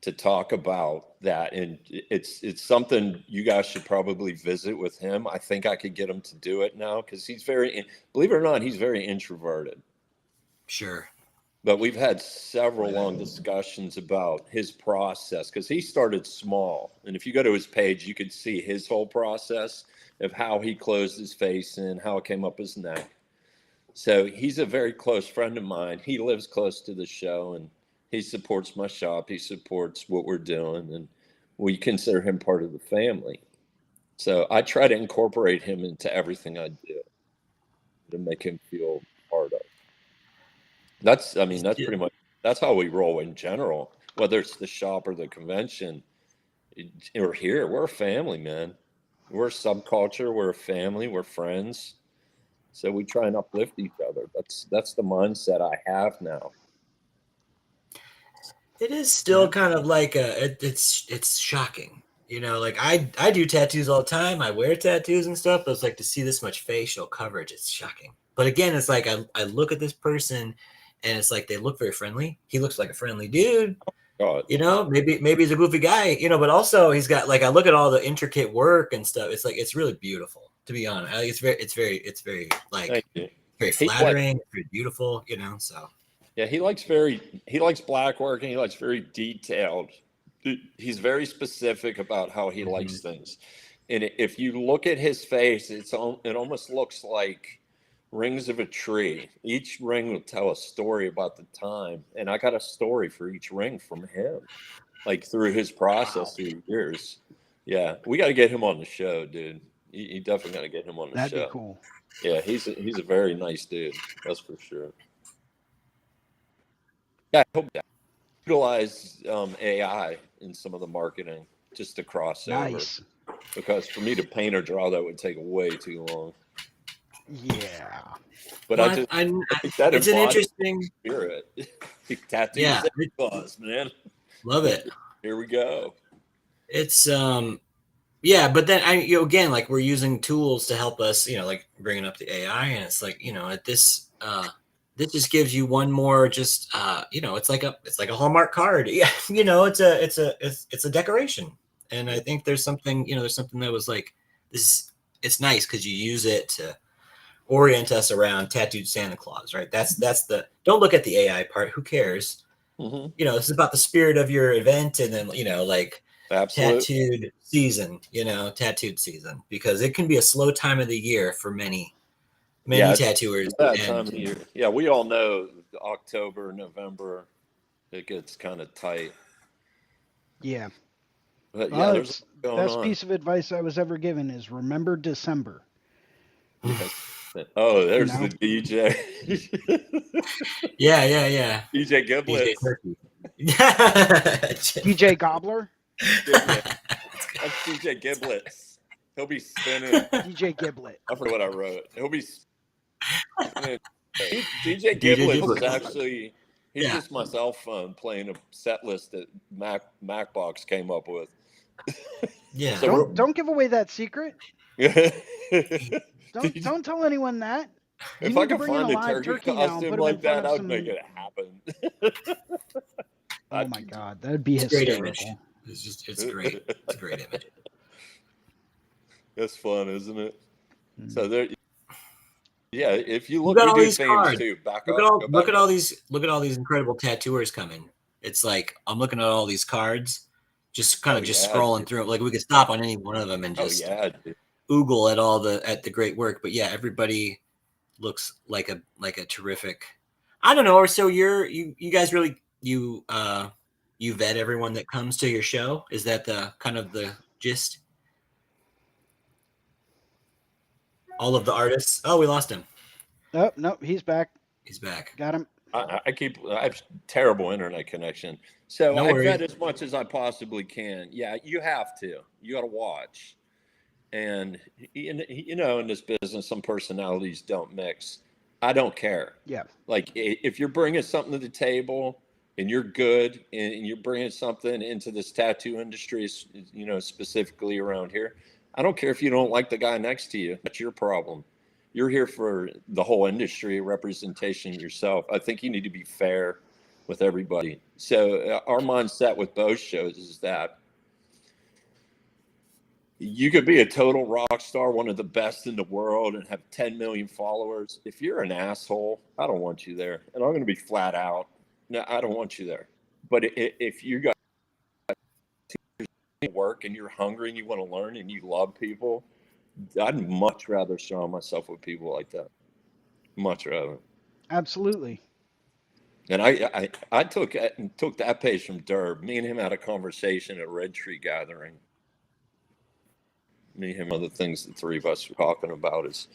to talk about that. And it's something you guys should probably visit with him. I think I could get him to do it now because he's believe it or not, he's very introverted. Sure. But we've had several long discussions about his process because he started small. And if you go to his page, you could see his whole process of how he closed his face in, how it came up his neck. So he's a very close friend of mine. He lives close to the show and he supports my shop. He supports what we're doing. And we consider him part of the family. So I try to incorporate him into everything I do to make him feel part of. That's pretty much, that's how we roll in general, whether it's the shop or the convention. We're here. We're a family, man. We're a subculture. We're a family. We're friends. So we try and uplift each other. That's the mindset I have now. It is still kind of like it's shocking. You know, like I do tattoos all the time. I wear tattoos and stuff, but it's like to see this much facial coverage, it's shocking. But again, it's like I look at this person and it's like they look very friendly. He looks like a friendly dude. God. You know, maybe he's a goofy guy, you know, but also he's got like I look at all the intricate work and stuff. It's like it's really beautiful, to be honest. I think it's very like very flattering, very beautiful, you know. So yeah, he likes black work and he likes very detailed. He's very specific about how he likes things. And if you look at his face, it almost looks like rings of a tree. Each ring will tell a story about the time. And I got a story for each ring from him, like through his process through years. Yeah, we got to get him on the show, dude. You definitely got to get him on the show. That'd be cool. Yeah, he's a very nice dude. That's for sure. Yeah, I hope that utilize AI in some of the marketing just to cross over. Because for me to paint or draw, that would take way too long. Yeah. But well, I think that it's an interesting spirit. Tattoo Santa Claus, man. Love it. Here we go. It's yeah, but then again, like we're using tools to help us, you know, like bringing up the AI, and it's like, you know, at this just gives you one more, just you know, it's like a Hallmark card. Yeah, you know, it's a decoration, and I think there's something, you know, there's something that was like this. It's nice because you use it to orient us around tattooed Santa Claus, right? That's the don't look at the AI part. Who cares? You know, this is about the spirit of your event, and then, you know, like. Tattooed season, you know, tattooed season, because it can be a slow time of the year for many tattooers. That time of the year. Yeah, we all know October, November, it gets kind of tight. Yeah. But yeah, there's best piece of advice I was ever given is remember December. Oh, there's the DJ. Yeah. DJ Giblets. DJ Gobbler. That's DJ Giblets. He'll be spinning. DJ Giblet. I forgot what I wrote. He'll be spinning. DJ Giblets is actually he's just my cell phone playing a set list that MacBox came up with. Yeah. So don't give away that secret. Don't tell anyone that. If I could find a turkey costume like that, I'd make it happen. Oh my God, that'd be hysterical. It's great. It's a great image. That's fun, isn't it? So there, yeah. If you look, we do themes too. Look at all these incredible tattooers coming. It's like I'm looking at all these cards, just scrolling through. Like we could stop on any one of them and just oogle at the great work. But yeah, everybody looks like a terrific. I don't know. Or so you guys really you vet everyone that comes to your show? Is that the kind of the gist? All of the artists. Oh, we lost him. Oh, no, he's back. He's back. Got him. I have terrible internet connection. So I vet as much as I possibly can. Yeah, you have to. You got to watch. And, you know, in this business, some personalities don't mix. I don't care. Yeah. Like if you're bringing something to the table and you're good and you're bringing something into this tattoo industry, you know, specifically around here, I don't care if you don't like the guy next to you. That's your problem. You're here for the whole industry, representation yourself. I think you need to be fair with everybody. So our mindset with both shows is that you could be a total rock star, one of the best in the world, and have 10 million followers. If you're an asshole, I don't want you there. And I'm going to be flat out. No, I don't want you there. But if you got work and you're hungry and you want to learn and you love people, I'd much rather surround myself with people like that. Much rather. Absolutely. And I took that page from Derb. Me and him had a conversation at Red Tree Gathering. Me and him, one of the things the three of us were talking about is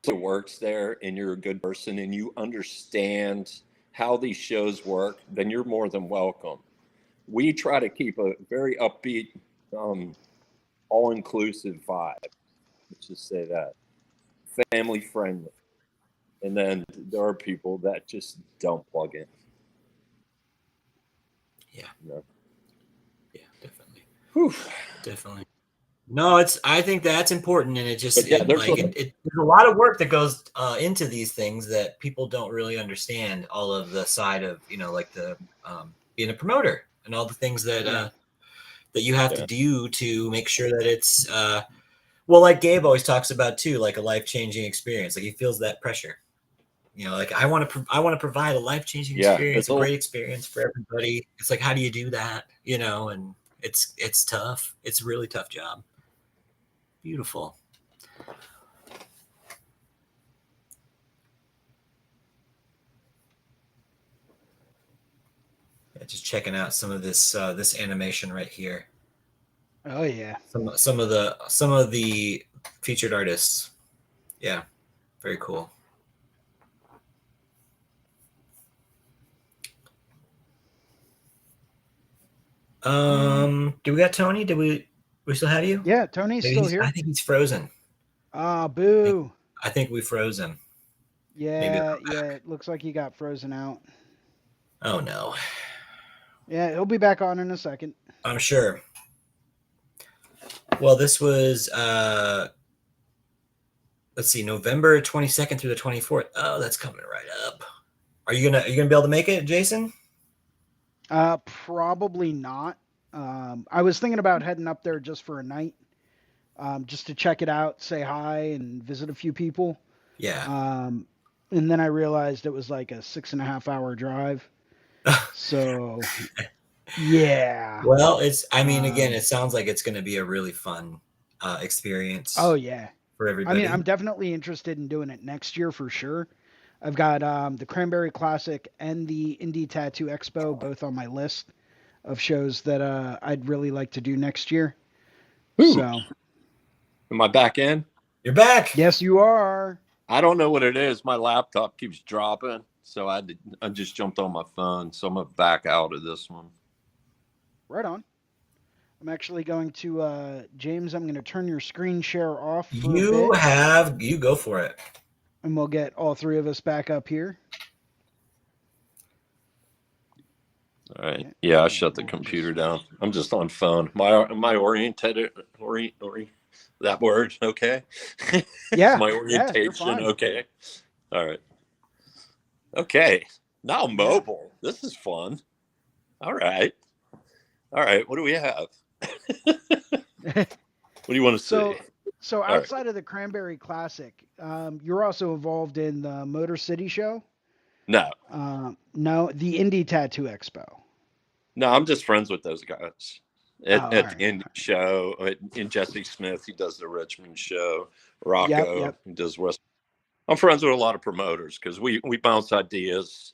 it works there and you're a good person and you understand how these shows work, then you're more than welcome. We try to keep a very upbeat, all-inclusive vibe. Let's just say that. Family friendly. And then there are people that just don't plug in. Yeah. No. Yeah, definitely. Whew. Definitely. No, I think that's important, and it just But yeah, there's a lot of work that goes into these things that people don't really understand. All of the side of like the being a promoter and all the things that that you have to do to make sure that it's well, like Gabe always talks about too, like a life-changing experience. Like he feels that pressure. Like I want to provide a life-changing experience, a great experience for everybody. It's like, how do you do that? And it's tough. It's a really tough job. Beautiful. Yeah, just checking out some of this this animation right here. Oh yeah. Some of the featured artists. Yeah, very cool. Do we got Tony? Did we still have you? Yeah, Tony's still here. I think he's frozen. Ah, boo. I think we froze him. Yeah, it looks like he got frozen out. Oh no. Yeah, he'll be back on in a second. I'm sure. Well, this was let's see, November 22nd through the 24th. Oh, that's coming right up. Are you gonna be able to make it, Jason? Probably not. I was thinking about heading up there just for a night, just to check it out, say hi, and visit a few people. Yeah. And then I realized it was like a 6.5 hour drive. So, yeah. Well, I mean, again, it sounds like it's going to be a really fun experience. Oh yeah. For everybody. I mean, I'm definitely interested in doing it next year for sure. I've got the Cranberry Classic and the Indie Tattoo Expo both on my list of shows that I'd really like to do next year. Ooh. So, am I back in? You're back. Yes, you are. I don't know what it is. My laptop keeps dropping, so I just jumped on my phone. So I'm gonna back out of this one. Right on. I'm actually going to James. I'm going to turn your screen share off for a bit. You go for it, and we'll get all three of us back up here. All right. Yeah, I shut the computer down. I'm just on phone. My oriented that word, okay? Yeah. My orientation, okay. All right. Okay. Now mobile. This is fun. All right. All right. What do we have? What do you want to say? So outside of the Cranberry Classic, you're also involved in the Motor City show? No. No, the Indie Tattoo Expo. No, I'm just friends with those guys. At the Indie show, and Jesse Smith, he does the Richmond show. Rocco, he does West. I'm friends with a lot of promoters because we bounce ideas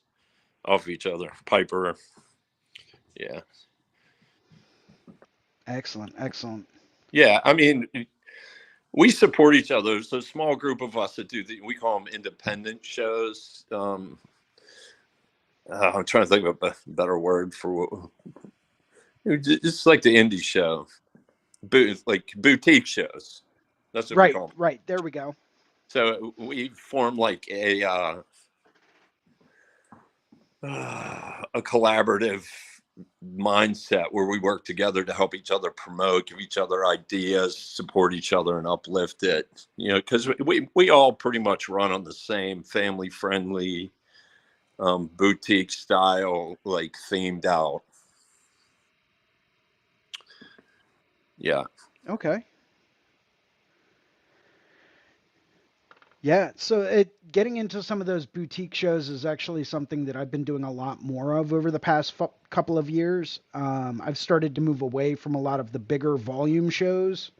off each other. Piper. Yeah. Excellent. Yeah, I mean, we support each other. There's a small group of us that we call them independent shows. I'm trying to think of a better word for it's like the indie show, like boutique shows. That's what we call them. Right. There we go. So we form like a collaborative mindset where we work together to help each other promote, give each other ideas, support each other, and uplift it. Because we all pretty much run on the same family friendly, boutique style, like themed out. Yeah. Okay. Yeah, so getting into some of those boutique shows is actually something that I've been doing a lot more of over the past couple of years. I've started to move away from a lot of the bigger volume shows,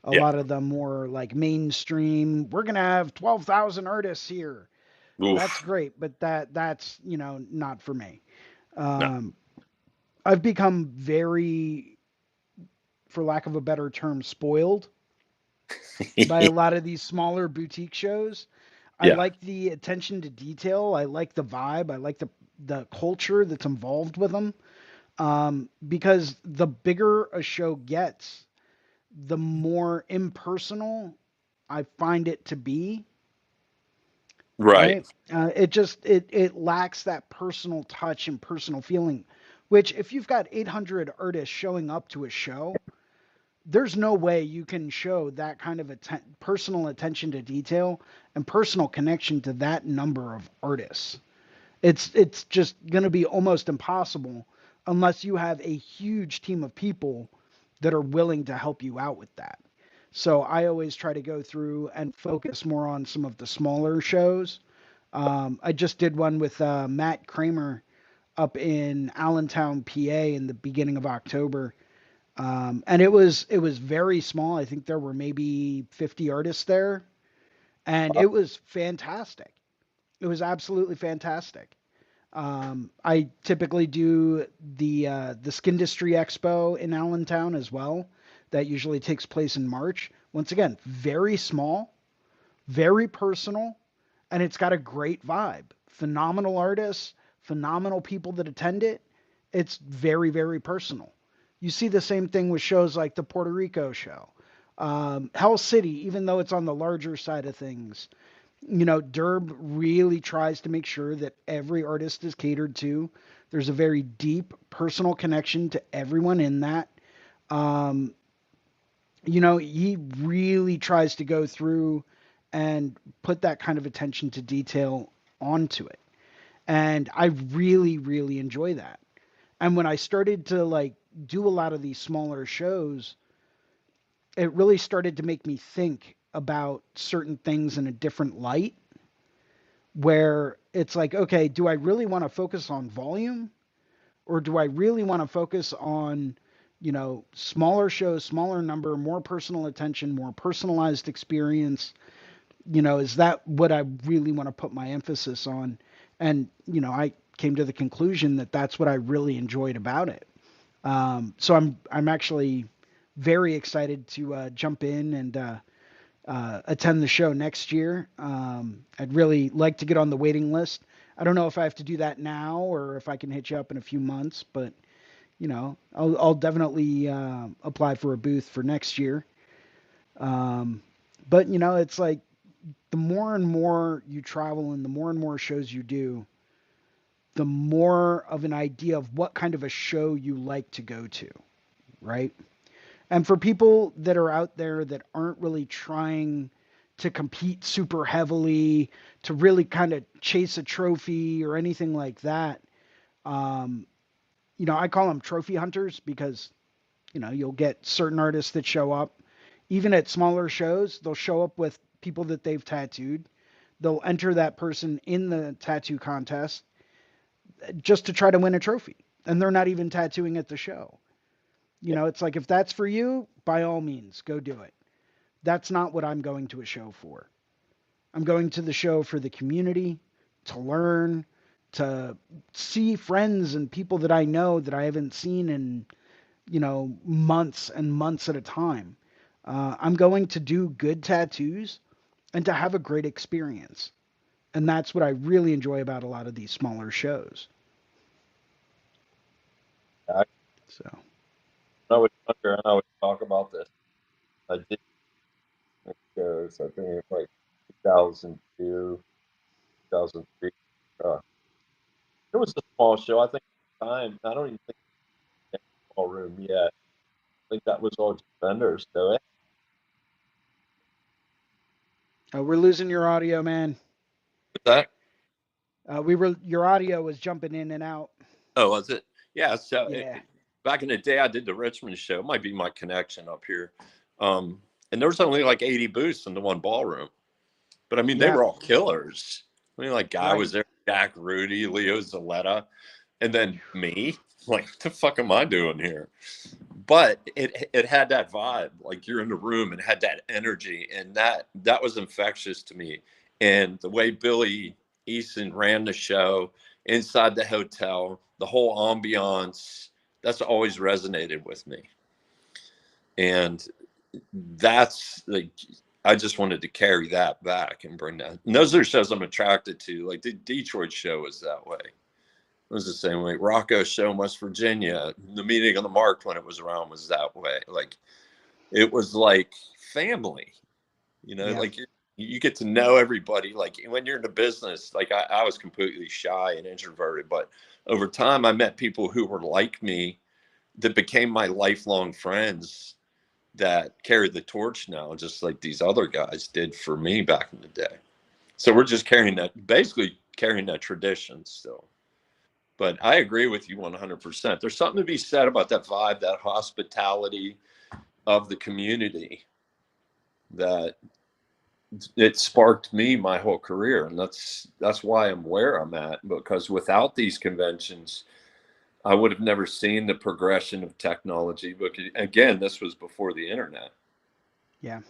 a Yeah. lot of the more like mainstream. We're gonna have 12,000 artists here. That's Oof. great, but that's not for me. No. Um, I've become very, for lack of a better term, spoiled by a lot of these smaller boutique shows. I Yeah. like the attention to detail. I like the vibe. I like the culture that's involved with them. Because the bigger a show gets, the more impersonal I find it to be. Right. Right? It lacks that personal touch and personal feeling. Which, if you've got 800 artists showing up to a show, there's no way you can show that kind of personal attention to detail and personal connection to that number of artists. It's just going to be almost impossible unless you have a huge team of people that are willing to help you out with that. So I always try to go through and focus more on some of the smaller shows. I just did one with Matt Kramer up in Allentown, PA, in the beginning of October, and it was very small. I think there were maybe 50 artists there, and it was fantastic. It was absolutely fantastic. I typically do the Skindustry Expo in Allentown as well. That usually takes place in March. Once again, very small, very personal, and it's got a great vibe. Phenomenal artists, phenomenal people that attend it. It's very, very personal. You see the same thing with shows like the Puerto Rico show. Hell City, even though it's on the larger side of things, Derb really tries to make sure that every artist is catered to. There's a very deep personal connection to everyone in that. Um, he really tries to go through and put that kind of attention to detail onto it. And I really, really enjoy that. And when I started to like do a lot of these smaller shows, it really started to make me think about certain things in a different light where it's like, okay, do I really want to focus on volume or do I really want to focus on, smaller shows, smaller number, more personal attention, more personalized experience? Is that what I really want to put my emphasis on? And, I came to the conclusion that that's what I really enjoyed about it. So I'm actually very excited to jump in and attend the show next year. I'd really like to get on the waiting list. I don't know if I have to do that now or if I can hit you up in a few months, but I'll definitely apply for a booth for next year. Um, but it's like the more and more you travel and the more and more shows you do, the more of an idea of what kind of a show you like to go to, right? And for people that are out there that aren't really trying to compete super heavily, to really kind of chase a trophy or anything like that, um, I call them trophy hunters because, you'll get certain artists that show up. Even at smaller shows, they'll show up with people that they've tattooed. They'll enter that person in the tattoo contest just to try to win a trophy. And they're not even tattooing at the show. It's like if that's for you, by all means, go do it. That's not what I'm going to a show for. I'm going to the show for the community, to learn, to see friends and people that I know that I haven't seen in, months and months at a time. I'm going to do good tattoos and to have a great experience. And that's what I really enjoy about a lot of these smaller shows. I, So, when I was younger, and I would talk about this. I did shows. I think it was like 2002, 2003. Uh, it was a small show. I think at the time, I don't even think. ballroom yet. I think that was all just vendors. So We're losing your audio, man. that. Your audio was jumping in and out. Oh, was it? Yeah. So Yeah. back in the day, I did the Richmond show. It might be my connection up here. And there was only like 80 booths in the one ballroom. But I mean, they Yeah. were all killers. I mean, like Guy was Right. there, Jack Rudy, Leo Zaletta, and then me. Like, what the fuck am I doing here? But it had that vibe, like you're in the room and had that energy, and that was infectious to me. And the way Billy Easton ran the show inside the hotel, the whole ambiance, that's always resonated with me. And that's like I just wanted to carry that back and bring that. And those are shows I'm attracted to. Like the Detroit show was that way. It was the same way. Rocco's show in West Virginia, the meeting on the Mark when it was around was that way. Like it was like family, Yeah. like you get to know everybody. Like when you're in the business, like I was completely shy and introverted, but over time I met people who were like me that became my lifelong friends that carried the torch now, just like these other guys did for me back in the day. So we're just basically carrying that tradition still. But I agree with you 100%. There's something to be said about that vibe, that hospitality of the community that it sparked me my whole career. And that's why I'm where I'm at, because without these conventions, I would have never seen the progression of technology. But again, this was before the internet. Yeah.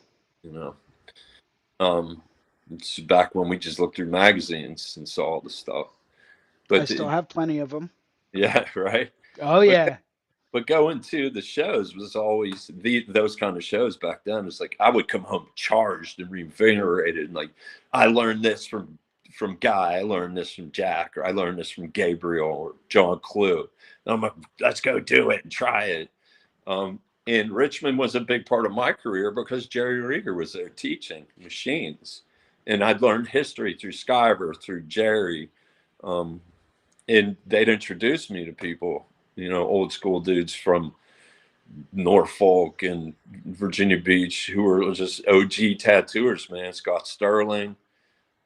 It's back when we just looked through magazines and saw all the stuff. I But still have plenty of them. yeah, right. Oh But, yeah. but going to the shows was always those kind of shows back then. It's like I would come home charged and reinvigorated, and like I learned this from Guy, I learned this from Jack, or I learned this from Gabriel or John Clue. And I'm like, let's go do it and try it. And Richmond was a big part of my career because Jerry Rieger was there teaching machines. And I'd learned history through Skyver, through Jerry. And they'd introduce me to people, old school dudes from Norfolk and Virginia Beach who were just OG tattooers, man. Scott Sterling.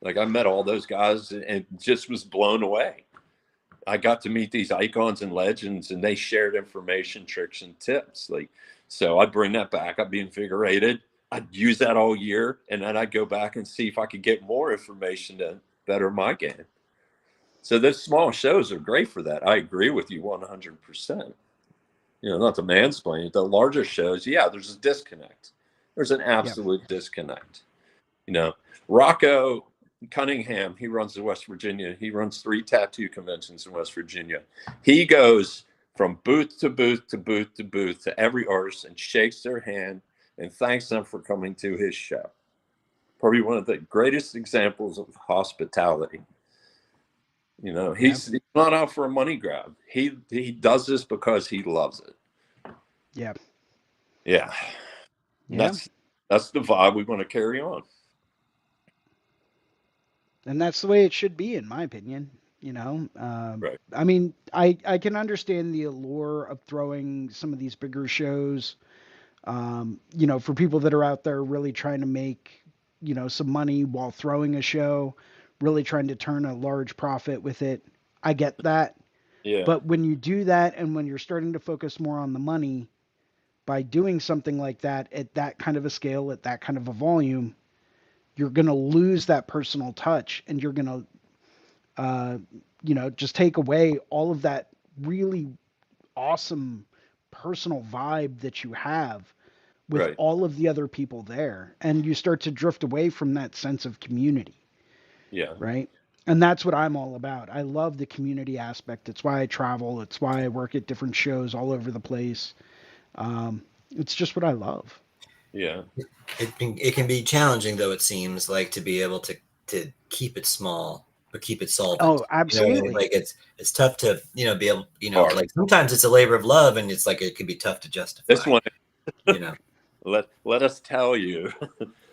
Like I met all those guys and just was blown away. I got to meet these icons and legends, and they shared information, tricks, and tips. Like, so I'd bring that back. I'd be invigorated. I'd use that all year, and then I'd go back and see if I could get more information to better my game. So those small shows are great for that. I agree with you 100%. Not to mansplain it. The larger shows, yeah, there's a disconnect. There's an absolute disconnect. Rocco Cunningham, he runs in West Virginia. He runs 3 tattoo conventions in West Virginia. He goes from booth to booth to booth to booth to every artist and shakes their hand and thanks them for coming to his show. Probably one of the greatest examples of hospitality. He's not out for a money grab. He does this because he loves it. Yeah. Yeah. That's the vibe we want to carry on. And that's the way it should be, in my opinion. Right. I mean, I can understand the allure of throwing some of these bigger shows, for people that are out there really trying to make, some money while throwing a show, really trying to turn a large profit with it. I get that. Yeah. But when you do that and when you're starting to focus more on the money by doing something like that at that kind of a scale, at that kind of a volume, you're going to lose that personal touch, and you're going to, just take away all of that really awesome personal vibe that you have with all of the other people there. And you start to drift away from that sense of community. Yeah. Right. And that's what I'm all about. I love the community aspect. It's why I travel. It's why I work at different shows all over the place. It's just what I love. Yeah. It can be challenging, though, it seems like, to be able to keep it small but keep it solvent. Oh, absolutely. Like it's tough to be able, like sometimes it's a labor of love, and it's like it can be tough to justify. This one, let us tell you,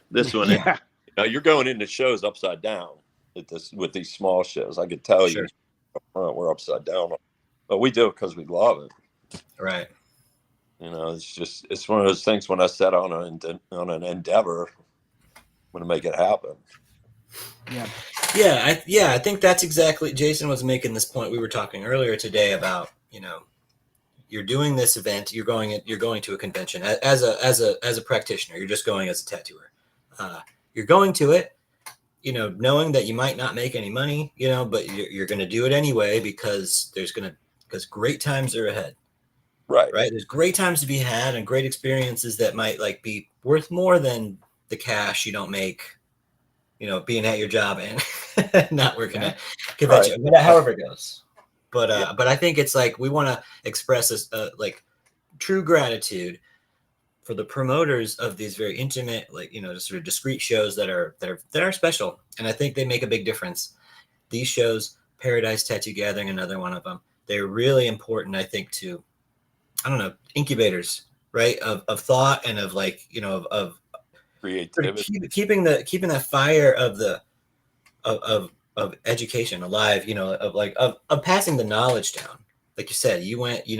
this one. Yeah. You're going into shows upside down with these small shows. I could tell you, we're upside down, but we do it because we love it. Right. It's one of those things. When I set on an endeavor, I'm going to make it happen. Yeah. Yeah, I think that's exactly. Jason was making this point. We were talking earlier today about, you're doing this event. You're going to a convention as a practitioner. You're just going as a tattooer. You're going to it, knowing that you might not make any money, but you're going to do it anyway because great times are ahead, Right. right? There's great times to be had and great experiences that might like be worth more than the cash you don't make, being at your job and not working Yeah. at Right. convention, however it goes. But Yeah. but I think it's like we want to express this like true gratitude for the promoters of these very intimate, like just sort of discreet shows that are special, and I think they make a big difference. These shows, Paradise Tattoo Gathering, another one of them, they're really important, I think, to I don't know incubators, right, of thought and of like of sort of Creativity. keeping that fire of the of education alive, of passing the knowledge down. Like you said, you went, you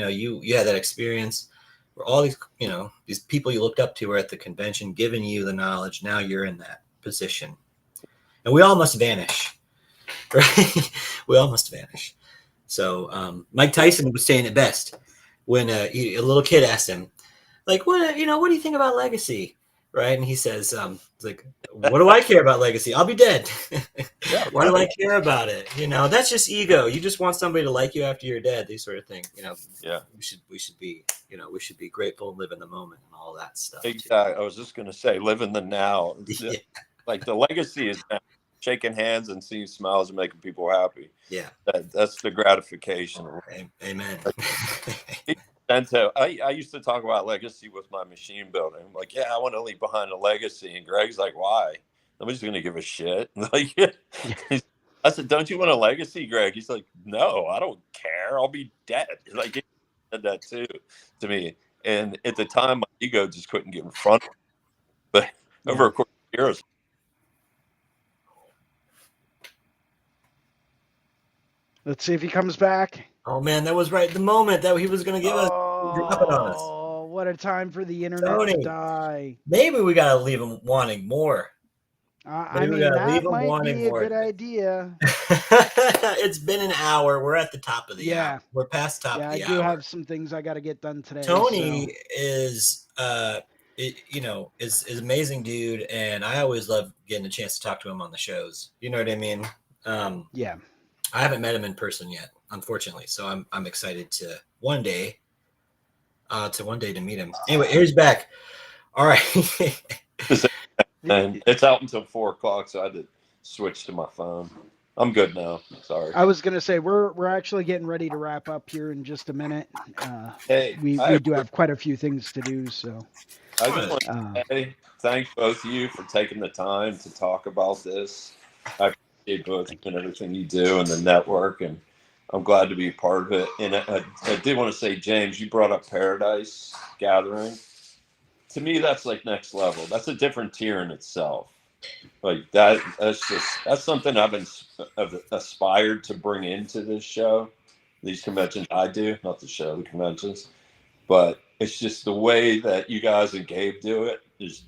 had that experience where all these people you looked up to were at the convention giving you the knowledge. Now you're in that position, and we all must vanish, right? We all must vanish. So Mike Tyson was saying it best when a little kid asked him, like, what do you think about legacy, right? And he says, like, what do I care about legacy? I'll be dead. Yeah. Why do I Right. care about it? That's just ego. You just want somebody to like you after you're dead. These sort of things. Yeah. We should be grateful and live in the moment and all that stuff too. Exactly. I was just going to say, live in the now. Yeah, Like the legacy is now. Shaking hands and seeing smiles and making people happy. yeah. That's the gratification. Amen. I used to talk about legacy with my machine building. I'm like, yeah, I want to leave behind a legacy. And Greg's like, why? Nobody's going to give a shit. Like, Yeah. I said, don't you want a legacy, Greg? He's like, no, I don't care. I'll be dead. Like, he said that too to me. And at the time, my ego just couldn't get in front of me. But over Yeah. a course of years, Let's see if he comes back. Oh man, that was right the moment that he was going to give us drop it on us. Oh, what a time for the internet to Tony, die. maybe we got to leave him wanting more. I Maybe we mean, got to leave that him might wanting be a more. good idea. It's been an hour. We're at the top of the hour. Yeah. We're past top Yeah, of I the do hour. have some things I got to get done today. Tony So. is amazing dude, and I always love getting a chance to talk to him on the shows. You know what I mean? Yeah. I haven't met him in person yet, unfortunately, so I'm excited to one day to meet him. Anyway, here's back. All right. and it's out until 4 o'clock, so I had to switch to my phone. I'm good now. Sorry. I was gonna say we're actually getting ready to wrap up here in just a minute. Hey, We do have quite a few things to do, so I just want uh, to say thank both of you for taking the time to talk about this. I appreciate both of thank you you. and everything you do and the network, and I'm glad to be a part of it. And I did want to say, James, you brought up Paradise Gathering. To me, that's like next level. That's a different tier in itself. Like that. That's something I've aspired to bring into this show. These conventions I do, not the show, the conventions. But it's just the way that you guys and Gabe do it is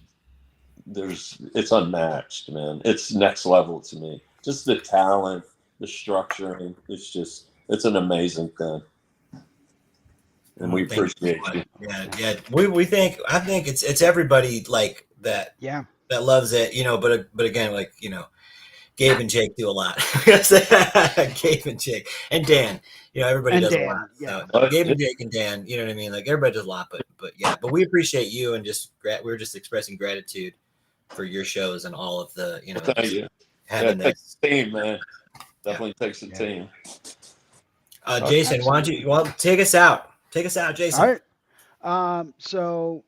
it's unmatched, man. It's next level to me. Just the talent, the structuring. It's an amazing thing, and we Thank you so appreciate much. you. Yeah. I think it's everybody like that Yeah, that loves it, but again, like, Gabe and Jake do a lot. Gabe and Jake and Dan, everybody and does a lot. Dan. Yeah, So But Gabe and Jake and Dan, you know what I mean? Like everybody does a lot, but we appreciate you and we're just expressing gratitude for your shows and all of the, thank just you. Yeah, having it takes this. a team, man. Yeah. Definitely takes a yeah, team. Jason, why don't absolutely. take us out? Take us out, All Jason. right. So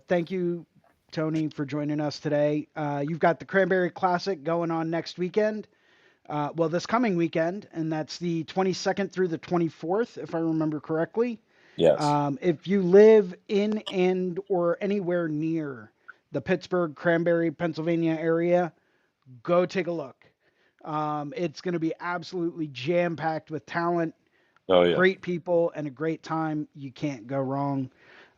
thank you, Tony, for joining us today. You've got the Cranberry Classic going on next weekend. Well, this coming weekend, and that's the 22nd through the 24th, if I remember correctly. Yes. If you live in and or anywhere near the Pittsburgh, Cranberry, Pennsylvania area, go take a look. It's going to be absolutely jam packed with talent, Oh yeah. great people, and a great time. You can't go wrong.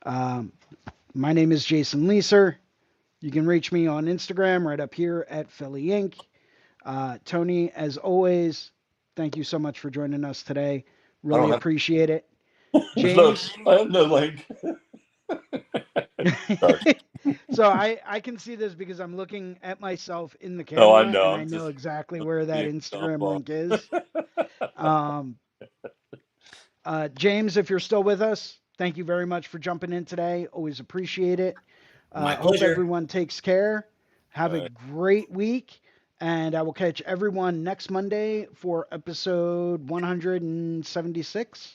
My name is Jason Leeser. You can reach me on Instagram right up here at Philly Inc. Tony, as always, thank you so much for joining us today. Really appreciate it. James? I have no link. So I can see this because I'm looking at myself in the camera, I know. and I know exactly where that Instagram link is. James, if you're still with us, thank you very much for jumping in today. Always appreciate it. My Hope pleasure. everyone takes care. Have a great week. And I will catch everyone next Monday for episode 176.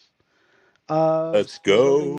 Let's go.